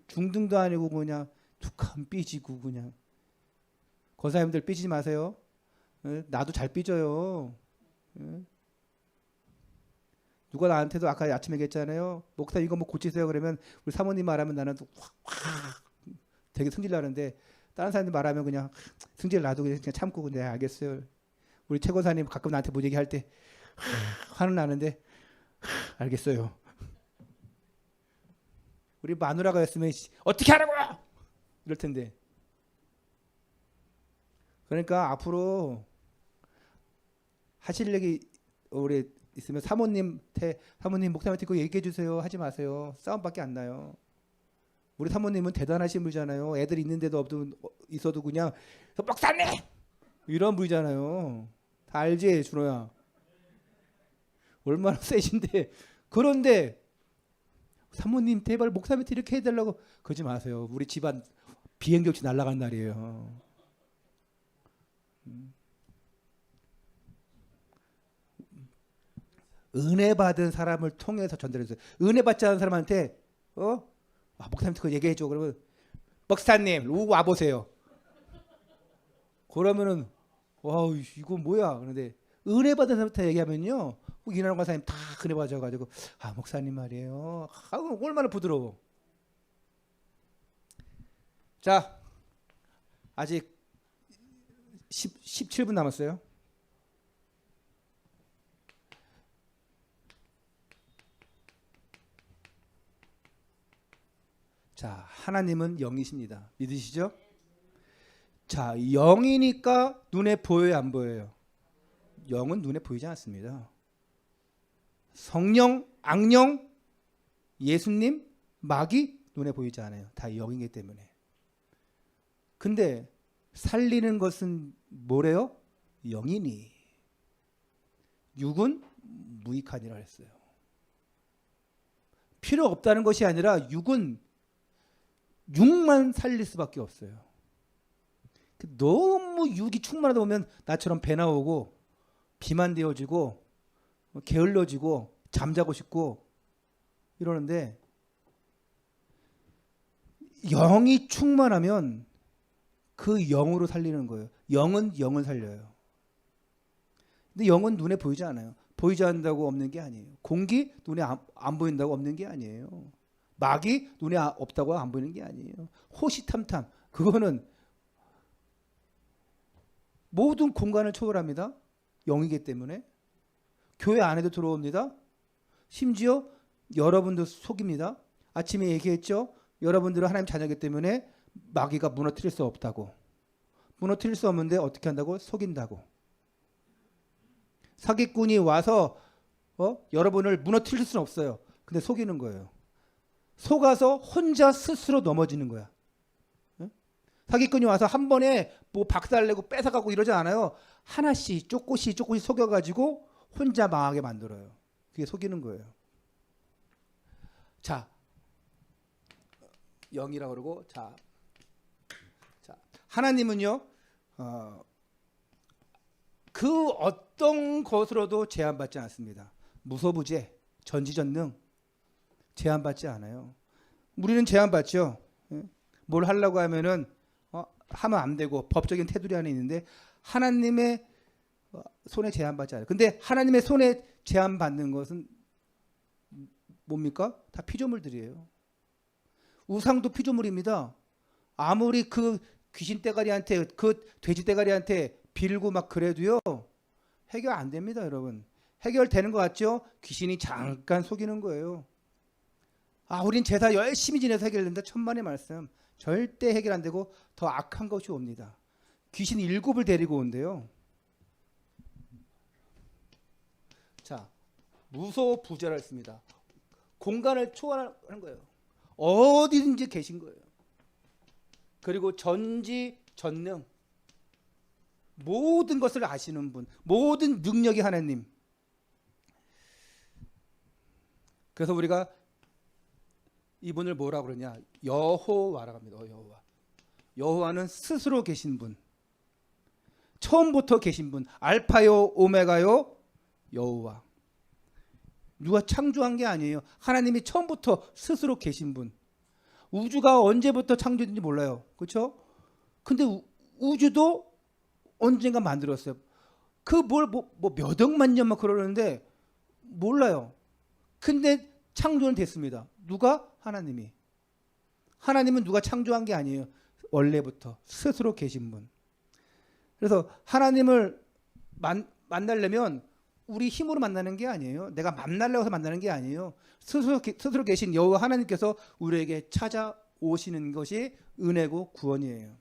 Speaker 1: 중등도 아니고 그냥 툭하면 삐지고 그냥. 권사님들 삐지지 마세요. 나도 잘 삐져요. 누가 나한테도 아까 아침에 얘기했잖아요. 목사님 이거 뭐 고치세요. 그러면 우리 사모님 말하면 나는 확 되게 승질 나는데, 다른 사람들 말하면 그냥 승질 나도 그냥 참고 그냥 알겠어요. 우리 최 권사님 가끔 나한테 뭐 얘기할 때 화는 나는데 알겠어요. 우리 마누라가 였으면 어떻게 하라고요? 이럴 텐데. 그러니까 앞으로 하실 얘기 우리 있으면 사모님 목사님한테 그거 얘기해 주세요. 하지 마세요. 싸움밖에 안 나요. 우리 사모님은 대단하신 분이잖아요. 애들 있는데도 있어도 그냥 목사님 이런 분이잖아요. 다 알지, 준호야? 얼마나 세신데. 그런데 사모님 제발 목사님한테 이렇게 해달라고 그러지 마세요. 우리 집안 비행격치 날아간 날이에요. 은혜 받은 사람을 통해서 전달해주세요. 은혜 받지 않은 사람한테 목사님한테 그거 얘기해줘. 그러면 목사님 와보세요. 그러면은 이거 뭐야. 그런데 은혜 받은 사람한테 얘기하면요, 이나영 권사님 다 은혜 받아가지고 목사님 말이에요. 얼마나 부드러워. 자, 아직 17분 남았어요. 자, 하나님은 영이십니다. 믿으시죠? 자, 영이니까 눈에 보여요, 안 보여요? 영은 눈에 보이지 않습니다. 성령, 악령, 예수님, 마귀 눈에 보이지 않아요. 다 영이기 때문에. 근데 살리는 것은 뭐래요? 영이니. 육은 무익하니라 했어요. 필요 없다는 것이 아니라 육만 살릴 수밖에 없어요. 너무 육이 충만하다 보면 나처럼 배 나오고 비만되어지고 게을러지고 잠자고 싶고 이러는데, 영이 충만하면 그 영으로 살리는 거예요. 영은 영을 살려요. 근데 영은 눈에 보이지 않아요. 보이지 않는다고 없는 게 아니에요. 공기 눈에 안 보인다고 없는 게 아니에요. 마귀 눈에 없다고 안 보이는 게 아니에요. 호시탐탐 그거는 모든 공간을 초월합니다. 영이기 때문에. 교회 안에도 들어옵니다. 심지어 여러분도 속입니다. 아침에 얘기했죠. 여러분들은 하나님 자녀이기 때문에 마귀가 무너뜨릴 수 없다고. 무너뜨릴 수 없는데 어떻게 한다고? 속인다고. 사기꾼이 와서 여러분을 무너뜨릴 수는 없어요. 근데 속이는 거예요. 속아서 혼자 스스로 넘어지는 거야. 사기꾼이 와서 한 번에 뭐 박살내고 뺏어가고 이러지 않아요. 하나씩 조금씩 속여가지고 혼자 망하게 만들어요. 그게 속이는 거예요. 자, 영이라고 그러고, 자 하나님은요, 그 어떤 것으로도 제한받지 않습니다. 무소부재, 전지전능 제한받지 않아요. 우리는 제한받죠. 뭘 하려고 하면은 하면 안 되고 법적인 테두리 안에 있는데, 하나님의 손에 제한받지 않아요. 근데 하나님의 손에 제한받는 것은 뭡니까? 다 피조물들이에요. 우상도 피조물입니다. 아무리 그 귀신 떼가리한테, 그 돼지 떼가리한테 빌고 막 그래도요, 해결 안 됩니다, 여러분. 해결되는 것 같죠? 귀신이 잠깐 속이는 거예요. 우린 제사 열심히 지내서 해결된다. 천만의 말씀. 절대 해결 안 되고 더 악한 것이 옵니다. 귀신이 7을 데리고 온대요. 무소부재했습니다. 공간을 초월하는 거예요. 어디든지 계신 거예요. 그리고 전지전능, 모든 것을 아시는 분, 모든 능력이 하나님. 그래서 우리가 이분을 뭐라고 그러냐? 여호와라고 합니다. 여호와. 여호와는 스스로 계신 분, 처음부터 계신 분, 알파요 오메가요 여호와. 누가 창조한 게 아니에요. 하나님이 처음부터 스스로 계신 분. 우주가 언제부터 창조된지 몰라요. 그렇죠? 근데 우주도 언젠가 만들었어요. 그 뭘 뭐 몇 억만 년만 그러는데 몰라요. 근데 창조는 됐습니다. 누가? 하나님이. 하나님은 누가 창조한 게 아니에요. 원래부터 스스로 계신 분. 그래서 하나님을 만나려면 우리 힘으로 만나는 게 아니에요. 내가 만나려고 해서 만나는 게 아니에요. 스스로 계신 여호와 하나님께서 우리에게 찾아오시는 것이 은혜고 구원이에요.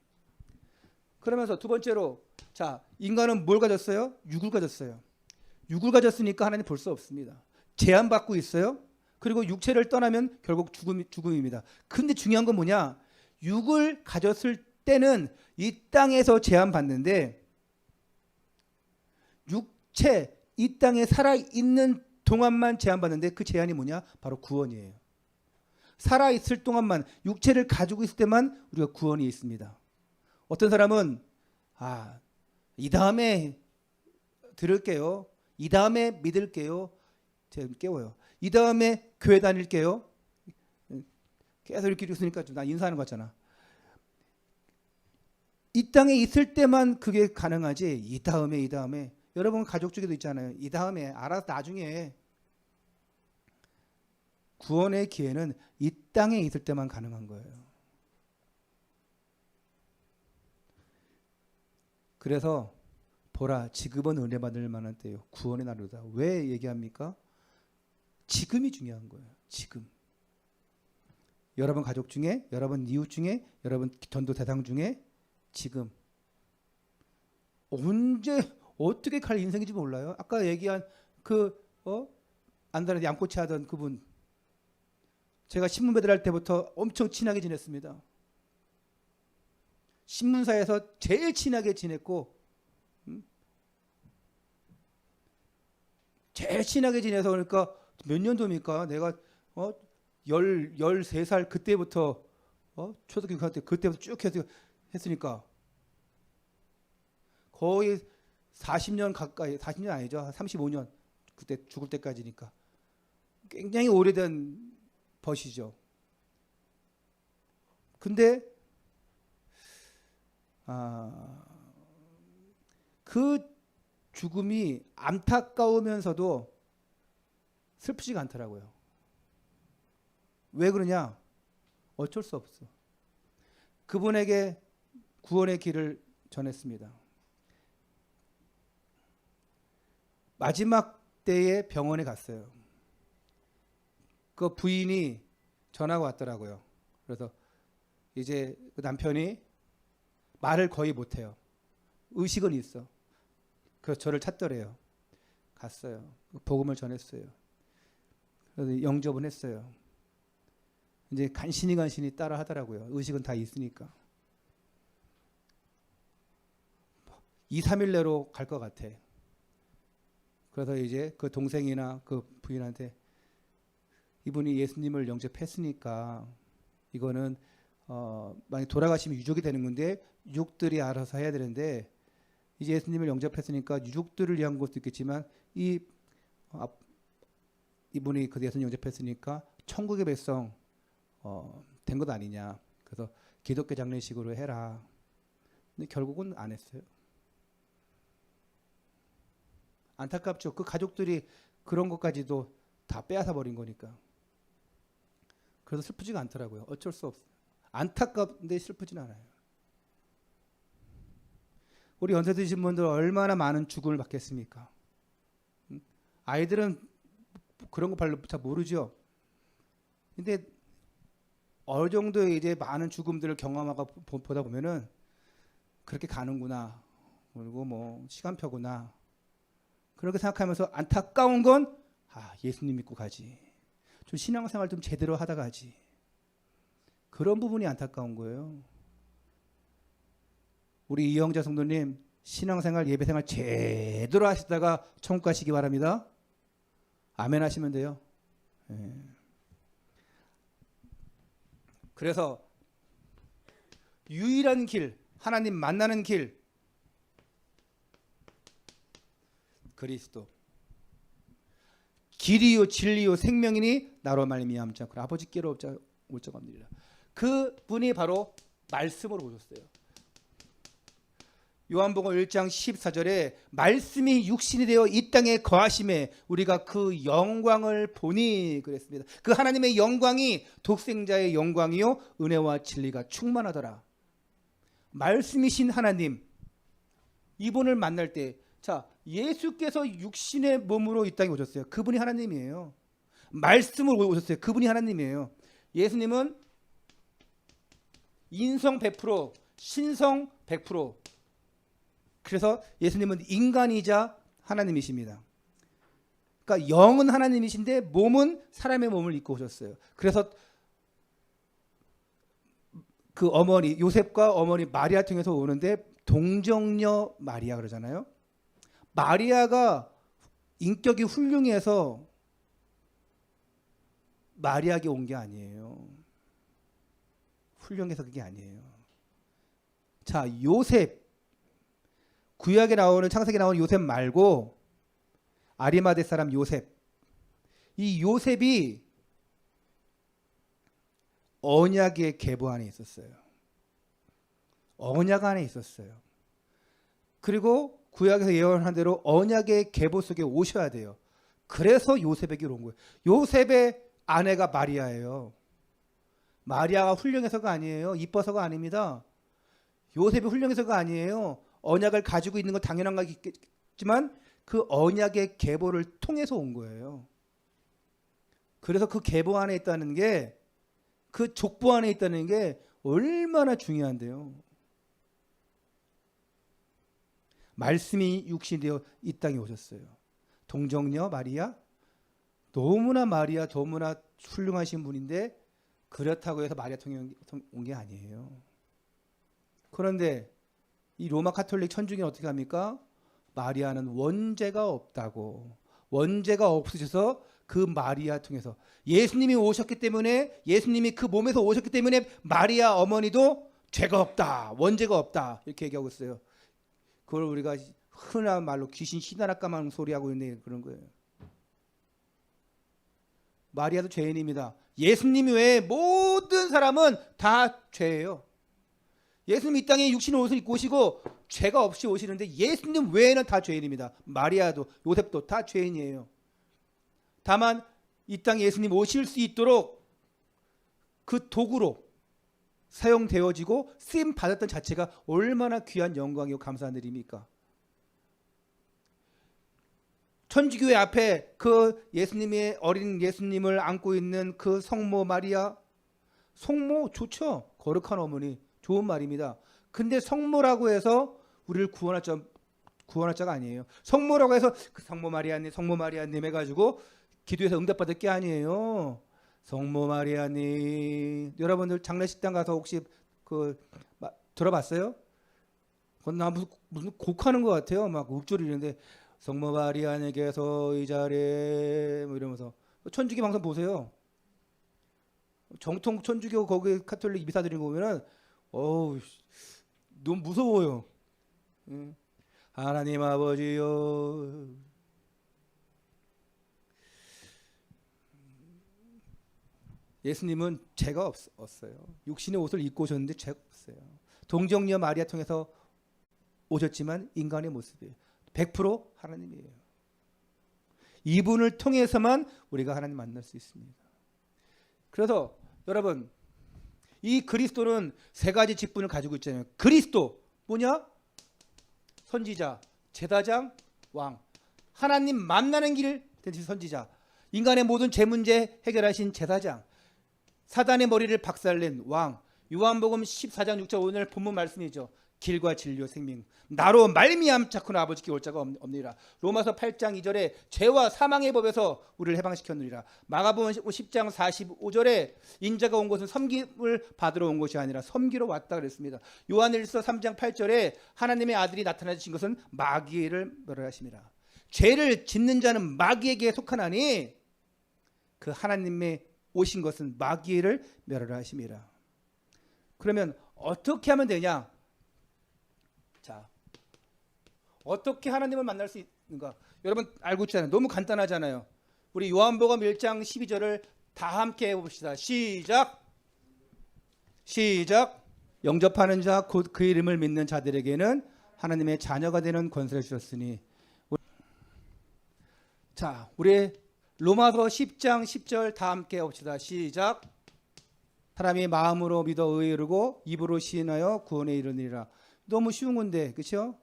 Speaker 1: 그러면서 두 번째로, 자, 인간은 뭘 가졌어요? 육을 가졌어요. 육을 가졌으니까 하나님 볼 수 없습니다. 제한받고 있어요. 그리고 육체를 떠나면 결국 죽음입니다. 근데 중요한 건 뭐냐? 육을 가졌을 때는 이 땅에서 제한받는데, 육체, 이 땅에 살아있는 동안만 제한받는데, 그 제한이 뭐냐? 바로 구원이에요. 살아있을 동안만, 육체를 가지고 있을 때만 우리가 구원이 있습니다. 어떤 사람은 이 다음에 들을게요. 이 다음에 믿을게요. 제가 깨워요. 이 다음에 교회 다닐게요. 계속 이렇게 있으니까 좀 나 인사하는 거 같잖아. 이 땅에 있을 때만 그게 가능하지. 이 다음에 여러분 가족 중에도 있잖아요. 이 다음에 알아서 나중에. 구원의 기회는 이 땅에 있을 때만 가능한 거예요. 그래서 보라, 지금은 은혜 받을 만한 때요, 구원의 날이다. 왜 얘기합니까? 지금이 중요한 거예요. 지금. 여러분 가족 중에, 여러분 이웃 중에, 여러분 전도 대상 중에 지금. 언제 어떻게 갈 인생인지 몰라요. 아까 얘기한 안다라도 양꼬치 하던 그분, 제가 신문 배달할 때부터 엄청 친하게 지냈습니다. 신문사에서 제일 친하게 지냈고, 제일 친하게 지내서, 그러니까 몇 년도입니까? 내가 13살 그때부터 초등학교 갈 때 그때부터 쭉 했으니까 거의 40년 가까이, 40년 아니죠, 35년, 그때 죽을 때까지니까 굉장히 오래된 벗이죠. 근데 그 죽음이 안타까우면서도 슬프지가 않더라고요. 왜 그러냐? 어쩔 수 없어. 그분에게 구원의 길을 전했습니다. 마지막 때에 병원에 갔어요. 그 부인이 전화가 왔더라고요. 그래서 이제 그 남편이 말을 거의 못해요. 의식은 있어. 그래서 저를 찾더래요. 갔어요. 복음을 전했어요. 그래서 영접은 했어요. 이제 간신히 따라 하더라고요. 의식은 다 있으니까. 2, 3일 내로 갈 것 같아. 그래서 이제 그 동생이나 그 부인한테, 이분이 예수님을 영접했으니까 이거는 만약 돌아가시면 유족이 되는 건데 유족들이 알아서 해야 되는데, 이제 예수님을 영접했으니까 유족들을 위한 것도 있겠지만 이분이 그 예수님 영접했으니까 천국의 백성 된 것 아니냐. 그래서 기독교 장례식으로 해라. 근데 결국은 안 했어요. 안타깝죠. 그 가족들이 그런 것까지도 다 빼앗아 버린 거니까. 그래서 슬프지가 않더라고요. 어쩔 수 없어요. 안타깝는데 슬프진 않아요. 우리 연세 드신 분들 얼마나 많은 죽음을 받겠습니까? 아이들은 그런 거 별로 잘 모르죠. 근데 어느 정도 이제 많은 죽음들을 경험하고 보다 보면은 그렇게 가는구나. 그리고 뭐 시간표구나. 그렇게 생각하면서 안타까운 건 예수님 믿고 가지. 좀 신앙생활 좀 제대로 하다 가지. 그런 부분이 안타까운 거예요. 우리 이영자 성도님 신앙생활 예배생활 제대로 하시다가 천국 가시기 바랍니다. 아멘 하시면 돼요. 예. 그래서 유일한 길, 하나님 만나는 길, 그리스도. 길이요 진리요 생명이니 나로 말미암자 아버지께로 올 자가 없느니라. 그분이 바로 말씀으로 오셨어요. 요한복음 1장 14절에 말씀이 육신이 되어 이 땅에 거하심에 우리가 그 영광을 보니 그랬습니다. 그 하나님의 영광이 독생자의 영광이요 은혜와 진리가 충만하더라. 말씀이신 하나님, 이분을 만날 때, 자, 예수께서 육신의 몸으로 이 땅에 오셨어요. 그분이 하나님이에요. 말씀으로 오셨어요. 그분이 하나님이에요. 예수님은 인성 100%, 신성 100%. 그래서 예수님은 인간이자 하나님이십니다. 그러니까 영은 하나님이신데 몸은 사람의 몸을 입고 오셨어요. 그래서 그 어머니 요셉과 어머니 마리아 통해서 오는데 동정녀 마리아 그러잖아요. 마리아가 인격이 훌륭해서 마리아에게 온 게 아니에요. 훌륭해서 그게 아니에요. 자, 요셉, 구약에 나오는, 창세기에 나오는 요셉 말고 아리마대 사람 요셉, 이 요셉이 언약의 계보 안에 있었어요. 언약 안에 있었어요. 그리고 구약에서 예언한 대로 언약의 계보 속에 오셔야 돼요. 그래서 요셉에게 온 거예요. 요셉의 아내가 마리아예요. 마리아가 훌륭해서가 아니에요. 이뻐서가 아닙니다. 요셉이 훌륭해서가 아니에요. 언약을 가지고 있는 건 당연한 거겠지만 그 언약의 계보를 통해서 온 거예요. 그래서 그 계보 안에 있다는 게, 그 족보 안에 있다는 게 얼마나 중요한데요. 말씀이 육신이 되어 이 땅에 오셨어요. 동정녀 마리아, 너무나 훌륭하신 분인데 그렇다고 해서 마리아 통해 온 게 아니에요. 그런데 이 로마 카톨릭 천주교는 어떻게 합니까? 마리아는 원죄가 없다고, 원죄가 없으셔서 그 마리아 통해서 예수님이 오셨기 때문에, 예수님이 그 몸에서 오셨기 때문에 마리아 어머니도 죄가 없다, 원죄가 없다, 이렇게 얘기하고 있어요. 그걸 우리가 흔한 말로 귀신 시다락가만 소리하고 있는 그런 거예요. 마리아도 죄인입니다. 예수님 외에 모든 사람은 다 죄예요. 예수님 이 땅에 육신의 옷을 입고 오시고 죄가 없이 오시는데 예수님 외에는 다 죄인입니다. 마리아도 요셉도 다 죄인이에요. 다만 이 땅에 예수님 오실 수 있도록 그 도구로 사용되어지고 쓰임 받았던 자체가 얼마나 귀한 영광이고 감사한 일입니까? 천주교회 앞에 그 예수님의 어린 예수님을 안고 있는 그 성모 마리아, 성모 좋죠. 거룩한 어머니, 좋은 말입니다. 근데 성모라고 해서 우리를 구원할 자가 아니에요. 성모라고 해서 그 성모 마리아님 해가지고 기도해서 응답받을 게 아니에요. 성모 마리아님, 여러분들 장례식장 가서 혹시 들어봤어요? 그건 나 무슨 곡하는 것 같아요. 막 읊조리는데 성모 마리아님께서 이 자리에 뭐 이러면서, 천주교 방송 보세요. 정통 천주교 거기 카톨릭 미사 드리는 거 보면은 어우 너무 무서워요. 하나님 아버지요, 예수님은 죄가 없어요. 육신의 옷을 입고 오셨는데 죄가 없어요. 동정녀 마리아 통해서 오셨지만 인간의 모습이에요. 100% 하나님이에요. 이분을 통해서만 우리가 하나님 만날 수 있습니다. 그래서 여러분, 이 그리스도는 세 가지 직분을 가지고 있잖아요. 그리스도 뭐냐? 선지자, 제사장, 왕. 하나님 만나는 길 대신 선지자, 인간의 모든 죄 문제 해결하신 제사장, 사단의 머리를 박살낸 왕. 요한복음 14장 6절 오늘 본문 말씀이죠. 길과 진리와 생명 나로 말미암 자꾸나 아버지께 올 자가 없느니라. 로마서 8장 2절에 죄와 사망의 법에서 우리를 해방시켰느니라. 마가복음 10장 45절에 인자가 온 것은 섬김을 받으러 온 것이 아니라 섬기러 왔다 그랬습니다. 요한일서 3장 8절에 하나님의 아들이 나타나신 것은 마귀를 멸하심이라. 죄를 짓는 자는 마귀에게 속하나니 그 하나님의 오신 것은 마귀를 멸하심이라. 그러면 어떻게 하면 되냐? 자, 어떻게 하나님을 만날 수 있는가? 여러분 알고 있잖아요. 너무 간단하잖아요. 우리 요한복음 1장 12절을 다 함께 해봅시다. 시작. 영접하는 자 곧 그 이름을 믿는 자들에게는 하나님의 자녀가 되는 권세를 주셨으니. 자, 우리 로마서 10장 10절 다 함께 해봅시다. 시작. 사람이 마음으로 믿어 의에 이르고 입으로 시인하여 구원에 이르니라. 너무 쉬운 건데, 그렇죠?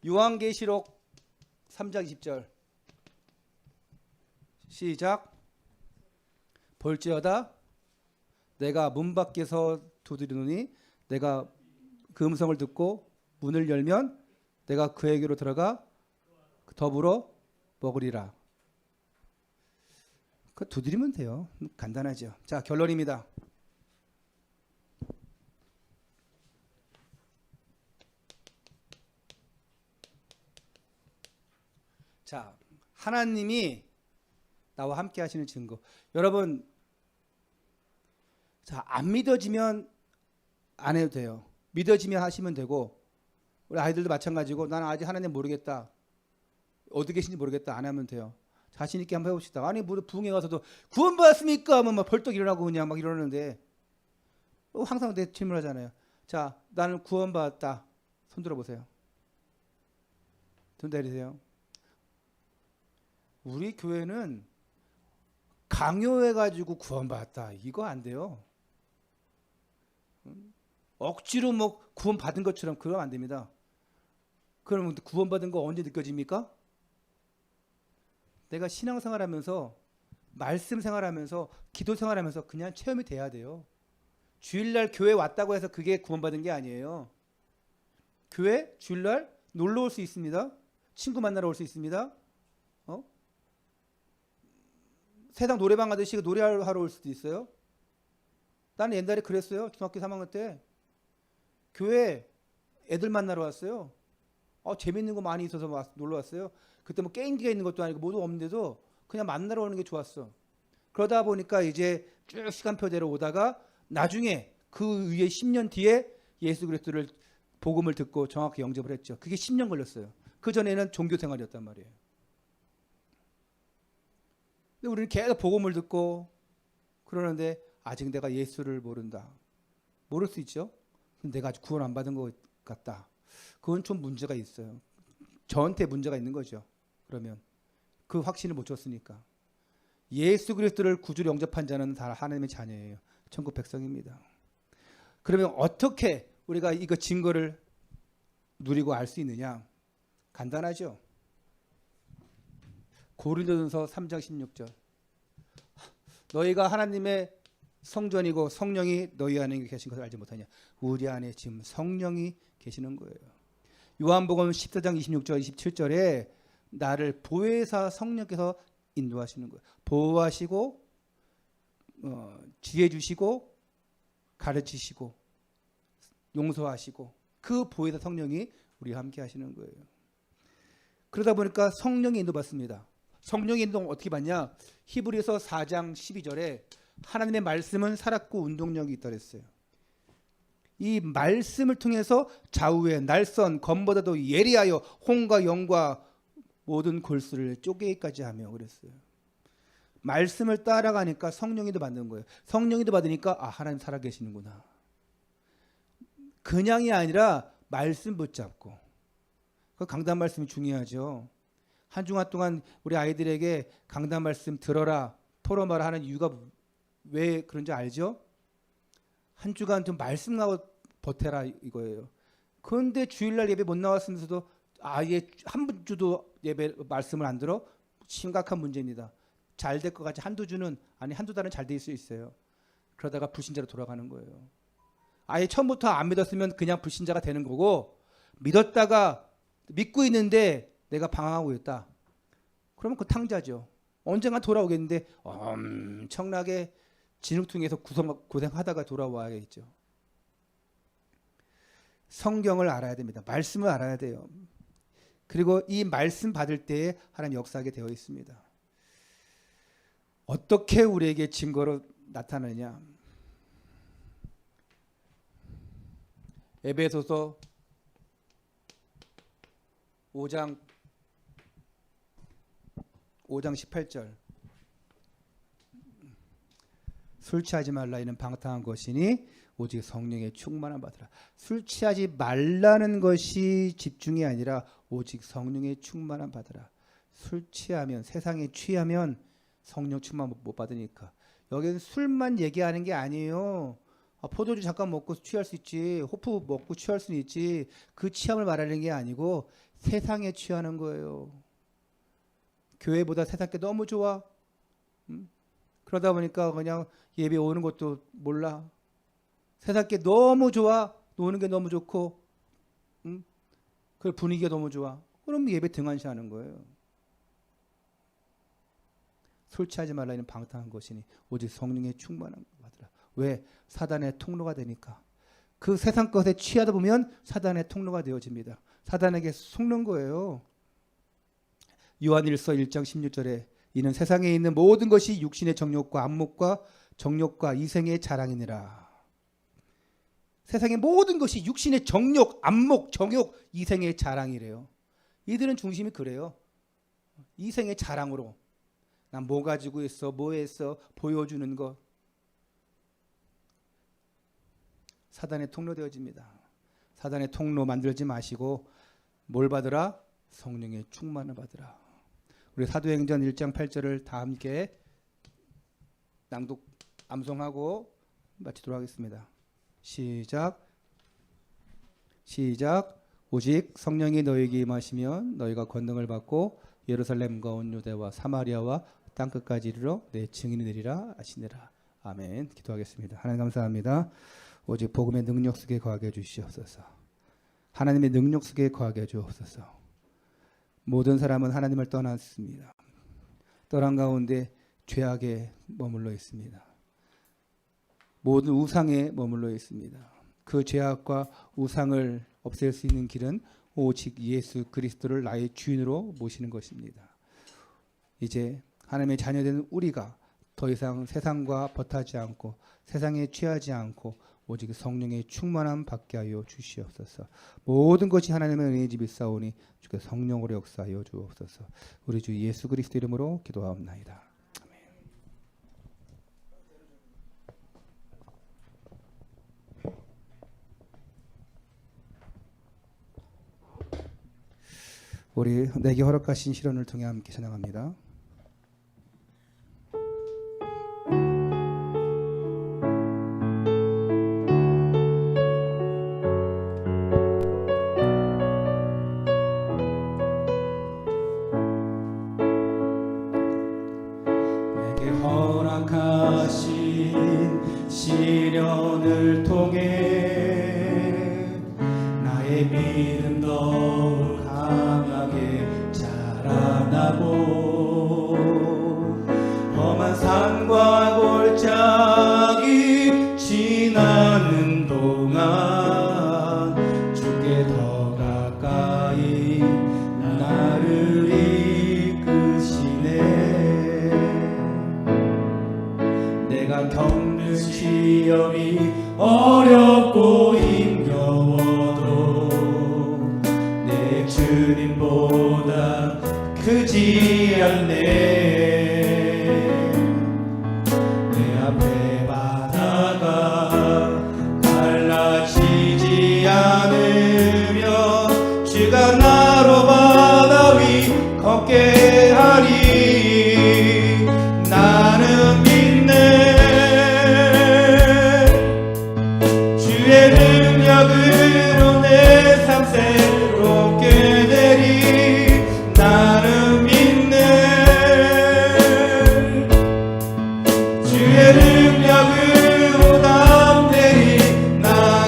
Speaker 1: 요한계시록 3장 20절 시작. 볼지어다 내가 문 밖에서 두드리노니 내가 그 음성을 듣고 문을 열면 내가 그에게로 들어가 더불어 먹으리라. 그 두드리면 돼요. 간단하죠. 자, 결론입니다. 자, 하나님이 나와 함께 하시는 증거. 여러분, 자, 안 믿어지면 안 해도 돼요. 믿어지면 하시면 되고, 우리 아이들도 마찬가지고, 나는 아직 하나님 모르겠다. 어디 계신지 모르겠다. 안 하면 돼요. 자신 있게 한번 해봅시다. 아니, 뭐 부흥회 가서도 구원받았습니까? 하면 막 벌떡 일어나고 그냥 막 이러는데, 항상 내 질문하잖아요. 자, 나는 구원받았다. 손 들어보세요. 손 내리세요. 우리 교회는 강요해가지고 구원받았다. 이거 안 돼요. 억지로 뭐 구원받은 것처럼 그러면 안 됩니다. 그러면 구원받은 거 언제 느껴집니까? 내가 신앙생활하면서 말씀 생활하면서 기도 생활하면서 그냥 체험이 돼야 돼요. 주일날 교회 왔다고 해서 그게 구원받은 게 아니에요. 교회 주일날 놀러 올 수 있습니다. 친구 만나러 올 수 있습니다. 세상 노래방 가듯이 노래하러 올 수도 있어요. 나는 옛날에 그랬어요. 중학교 3학년 때 교회 애들 만나러 왔어요. 재밌는 거 많이 있어서 놀러 왔어요. 그때 뭐 게임기가 있는 것도 아니고 모두 없는데도 그냥 만나러 오는 게 좋았어. 그러다 보니까 이제 쭉 시간표대로 오다가 나중에 그 위에 10년 뒤에 예수 그리스도를 복음을 듣고 정확히 영접을 했죠. 그게 10년 걸렸어요. 그 전에는 종교 생활이었단 말이에요. 근데 우리는 계속 복음을 듣고 그러는데 아직 내가 예수를 모른다. 모를 수 있죠. 내가 아직 구원 안 받은 것 같다. 그건 좀 문제가 있어요. 저한테 문제가 있는 거죠. 그러면 그 확신을 못 줬으니까. 예수 그리스도를 구주로 영접한 자는 다 하나님의 자녀예요. 천국 백성입니다. 그러면 어떻게 우리가 이거 증거를 누리고 알 수 있느냐? 간단하죠. 고린도전서 3장 16절. 너희가 하나님의 성전이고 성령이 너희 안에 계신 것을 알지 못하냐? 우리 안에 지금 성령이 계시는 거예요. 요한복음 14장 26절 27절에 나를 보혜사 성령께서 인도하시는 거예요. 보호하시고 지혜 주시고 가르치시고 용서하시고 그 보혜사 성령이 우리와 함께 하시는 거예요. 그러다 보니까 성령의 인도받습니다. 성령의 인도 어떻게 받냐? 히브리서 4장 12절에 하나님의 말씀은 살았고 운동력이 있다 그랬어요. 이 말씀을 통해서 좌우의 날선 검보다도 예리하여 홍과 영과 모든 골수를 쪼개기까지 하며 그랬어요. 말씀을 따라가니까 성령이도 받는 거예요. 성령이도 받으니까 하나님 살아계시는구나. 그냥이 아니라 말씀 붙잡고. 그 강단 말씀이 중요하죠. 한 주간 동안 우리 아이들에게 강단 말씀 들어라, 포럼하라 하는 이유가 왜 그런지 알죠? 한 주간 좀 말씀하고 버텨라 이거예요. 그런데 주일날 예배 못 나왔으면서도 아예 한 주도 예배 말씀을 안 들어? 심각한 문제입니다. 잘 될 것 같이 한두 주는, 아니 한두 달은 잘 될 수 있어요. 그러다가 불신자로 돌아가는 거예요. 아예 처음부터 안 믿었으면 그냥 불신자가 되는 거고, 믿었다가 믿고 있는데 내가 방황하고 있다. 그러면 그 탕자죠. 언젠가 돌아오겠는데 엄청나게 진흙통에서 고생하다가 돌아와야겠죠. 성경을 알아야 됩니다. 말씀을 알아야 돼요. 그리고 이 말씀 받을 때에 하나님 역사하게 되어 있습니다. 어떻게 우리에게 증거로 나타나느냐? 에베소서 5장 18절. 술 취하지 말라 이는 방탕한 것이니 오직 성령의 충만함 받으라. 술 취하지 말라는 것이 집중이 아니라 오직 성령의 충만함 받으라. 술 취하면, 세상에 취하면 성령 충만 못 받으니까. 여기는 술만 얘기하는 게 아니에요. 포도주 잠깐 먹고 취할 수 있지, 호프 먹고 취할 수 있지, 그 취함을 말하는 게 아니고 세상에 취하는 거예요. 교회보다 세상 게 너무 좋아. 그러다 보니까 그냥 예배 오는 것도 몰라. 세상 게 너무 좋아. 노는 게 너무 좋고, 그 분위기가 너무 좋아. 그럼 예배 등한시하는 거예요. 술 취하지 말라 이는 방탕한 것이니 오직 성령의 충만함 받으라. 왜? 사단의 통로가 되니까. 그 세상 것에 취하다 보면 사단의 통로가 되어집니다. 사단에게 속는 거예요. 요한일서 1장 16절에 이는 세상에 있는 모든 것이 육신의 정욕과 안목과 정욕과 이생의 자랑이니라. 세상의 모든 것이 육신의 정욕, 안목, 정욕, 이생의 자랑이래요. 이들은 중심이 그래요. 이생의 자랑으로 난 뭐 가지고 있어, 뭐 했어 보여주는 것. 사단의 통로 되어집니다. 사단의 통로 만들지 마시고 뭘 받으라? 성령의 충만을 받으라. 우리 사도행전 1장 8절을 다 함께 낭독 암송하고 마치도록 하겠습니다. 시작. 오직 성령이 너에게 임하시면 너희가 권능을 받고 예루살렘과 온 유대와 사마리아와 땅끝까지 이르러 내 증인이 되리라 하시니라. 아멘. 기도하겠습니다. 하나님 감사합니다. 오직 복음의 능력 속에 거하게 해주시옵소서. 하나님의 능력 속에 거하게 해주옵소서. 모든 사람은 하나님을 떠났습니다. 떠난 가운데 죄악에 머물러 있습니다. 모든 우상에 머물러 있습니다. 그 죄악과 우상을 없앨 수 있는 길은 오직 예수 그리스도를 나의 주인으로 모시는 것입니다. 이제 하나님의 자녀된 우리가 더 이상 세상과 버타지 않고 세상에 취하지 않고 오직 성령의 충만함 받게 하여 주시옵소서. 모든 것이 하나님의 은혜의 집이 싸우니 주께 성령으로 역사하여 주옵소서. 우리 주 예수 그리스도 이름으로 기도하옵나이다. 아멘. 우리 내게 허락하신 시련을 통해 함께 찬양합니다.
Speaker 2: 시련을 통해 나의 믿음 더욱 강하게 자라나고 험한 산과 골짜기 지나는 동안 주께 더 가까이 나를 이끄시네. 내가 겪는 시험이 어렵고 힘겨워도 내 주님보다 크지 않네. 내 앞에 바다가 갈라지지 않으며 주가 나로 바다 위 걷게 하리. 나는 주의 능력으로 내 삶 새롭게 되리. 나는 믿네. 주의 능력으로 담대히 나아가리.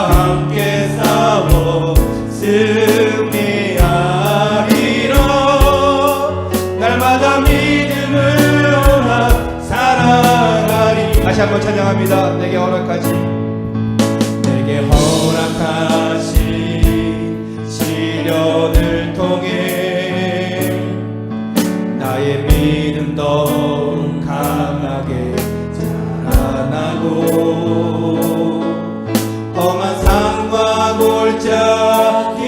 Speaker 2: 함께 싸워 승리하리라. 날마다 믿음으로 나 살아가리. 다시 한번 찬양합니다. 내게 허락하신 시련을 통해 나의 믿음 더욱 강하게 자라나고 험한 산과 골짜기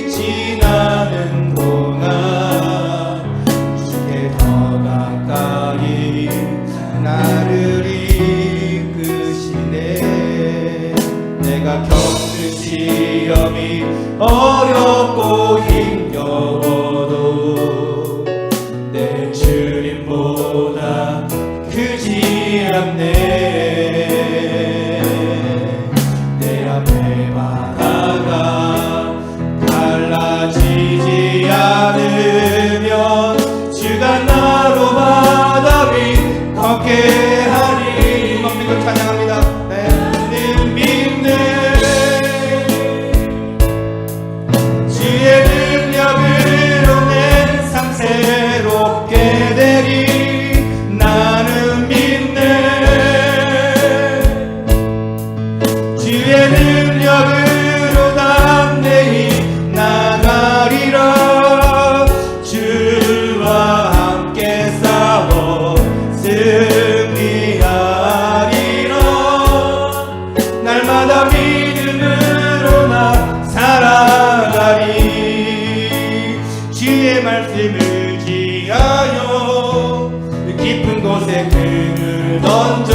Speaker 2: 지나는 동안 주께 더 가까이 나를 이끄시네. 내가 겪는 시험이 어렵고 힘겨워도 내 주님보다 크지 않네. 내 앞에 바다가 갈라지지 않으면 주가 나로 바다 위 걷게 하리. 믿고 찬양합니다. 나는 믿네. 주의 능력으로 내 삶 새롭게 되리. 나는 믿네. 주의 능력으로 담대히 나가리라. 주와 함께 싸워 승리하리라. 날마다 믿음으로 나 살아가리. 주의 말씀을 지하여 깊은 곳에 금을 던져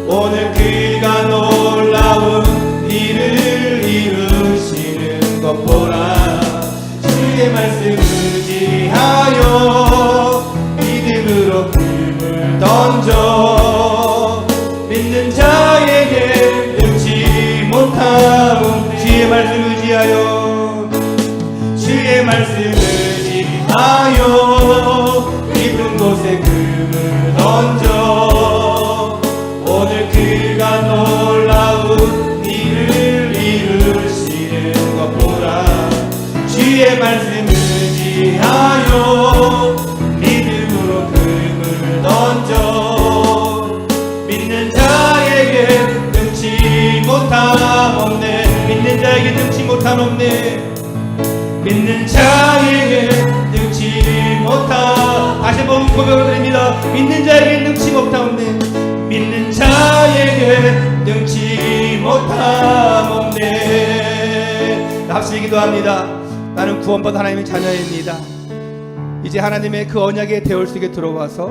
Speaker 2: 오늘 그가 놀라운 일을 이루시는 것 보라. 주의 말씀을 지하여 믿음으로 금을 던져 믿는 자에게 능치 못함은. 주의 말씀을 지하여 주의 말씀을 지하여 깊은 곳에 금을 던져 오늘 그가 놀라운 일을 이루시는 것 보라. 주의 말씀을 지하여 믿음으로 금을 던져 믿는 자에게 능치 못함 없네. 믿는 자에게 능치 못함 없네. 믿는 자에게 능치 못함. 다시 한번 고백을 드립니다. 믿는 자에게 능치 못함 없네. 믿는 자에게 능치 못함 없네. 합시 기도합니다. 나는 구원받은 하나님의 자녀입니다. 이제 하나님의 그 언약의 대열 속에 들어와서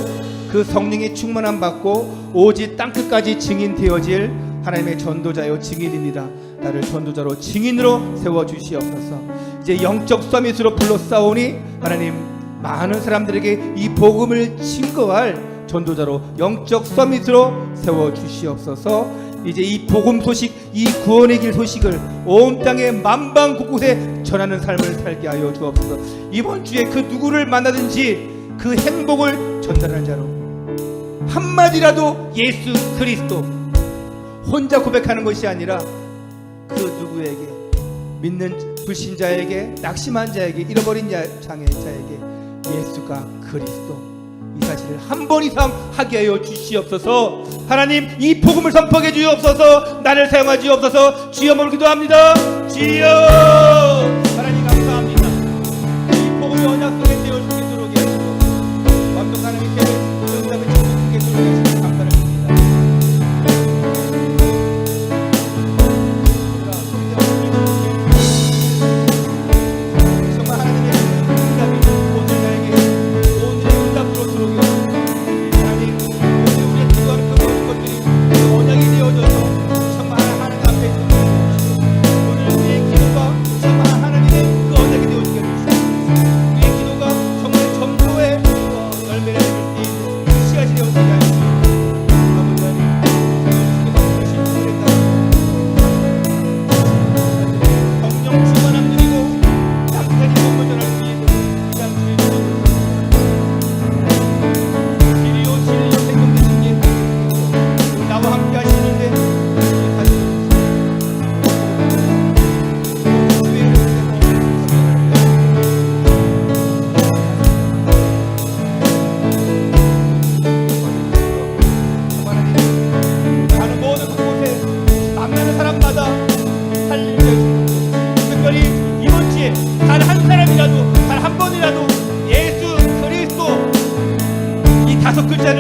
Speaker 2: 그 성령의 충만함 받고 오직 땅끝까지 증인 되어질 하나님의 전도자요 증인입니다. 나를 전도자로 증인으로 세워주시옵소서. 이제 영적 서밋으로 불러싸오니 하나님 많은 사람들에게 이 복음을 증거할 전도자로 영적 서밋으로 세워주시옵소서. 이제 이 복음 소식, 이 구원의 길 소식을 온 땅의 만방 곳곳에 전하는 삶을 살게 하여 주옵소서. 이번 주에 그 누구를 만나든지 그 행복을 전달하는 자로 한마디라도 예수 그리스도 혼자 고백하는 것이 아니라 그 누구에게 믿는 불신자에게 낙심한 자에게 잃어버린 장애자에게 예수가 그리스도 이 사실을 한 번 이상 하게 하여 주시옵소서. 하나님 이 복음을 선포해 주옵소서. 나를 사용하 주옵소서. 주여 몸을 기도합니다. 주여 하나님 감사합니다. 이 복음의 언약 속에 되어 주게 들어오게 하시고 완벽한 하나님께 응답을 주게 들어오게 하시고 감사를 드립니다. 정말 하나님의 응답이 오늘 나에게 오늘의 응답으로 들어오게 하시고 하나님 오늘 우리의 기도하는 그 모든 것들이 언약이 되어져서 정말 하나님 앞에 있는 오늘 우리의 기도가 정말 하나님의 만나는 사람마다 할렐루야. 특별히 이번 주에 단 한 사람이라도, 단 한 번이라도 예수 그리스도 이 5글자를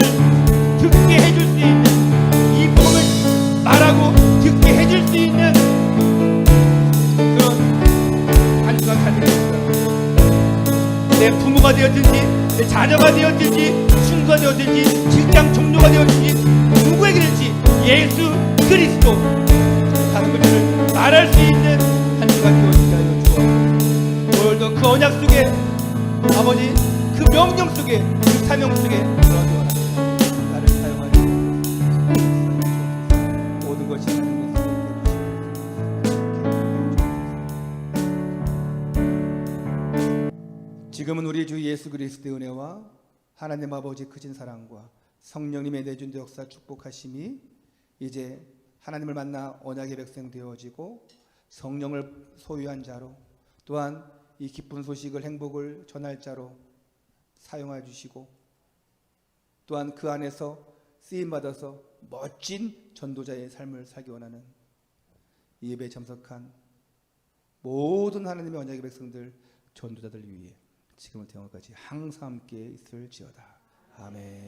Speaker 2: 듣게 해줄 수 있는, 이 복음을 말하고 듣게 해줄 수 있는 그런 한 주간 살겠습니다. 내 부모가 되었든지, 내 자녀가 되었든지, 친구가 되었든지, 직장 동료가 되었든지, 누구에게든지 예수 그리스도 다른 것들을 말할 수 있는 한 주가 되어지게 하여 주옵소서. 오늘도 그 언약 속에, 아버지 그 명령 속에, 그 사명 속에 들어가기 원합니다. 나를 사용하여 모든 것이 하나님의 손에 지금은 우리 주 예수 그리스도의 은혜와 하나님 아버지 크신 사랑과 성령님의 내준 역사 축복하심이 이제 하나님을 만나 언약의 백성 되어지고 성령을 소유한 자로, 또한 이 기쁜 소식을, 행복을 전할 자로 사용해 주시고, 또한 그 안에서 쓰임받아서 멋진 전도자의 삶을 살기 원하는 이 예배에 참석한 모든 하나님의 언약의 백성들, 전도자들 위해 지금부터 영원까지 항상 함께 있을지어다. 아멘.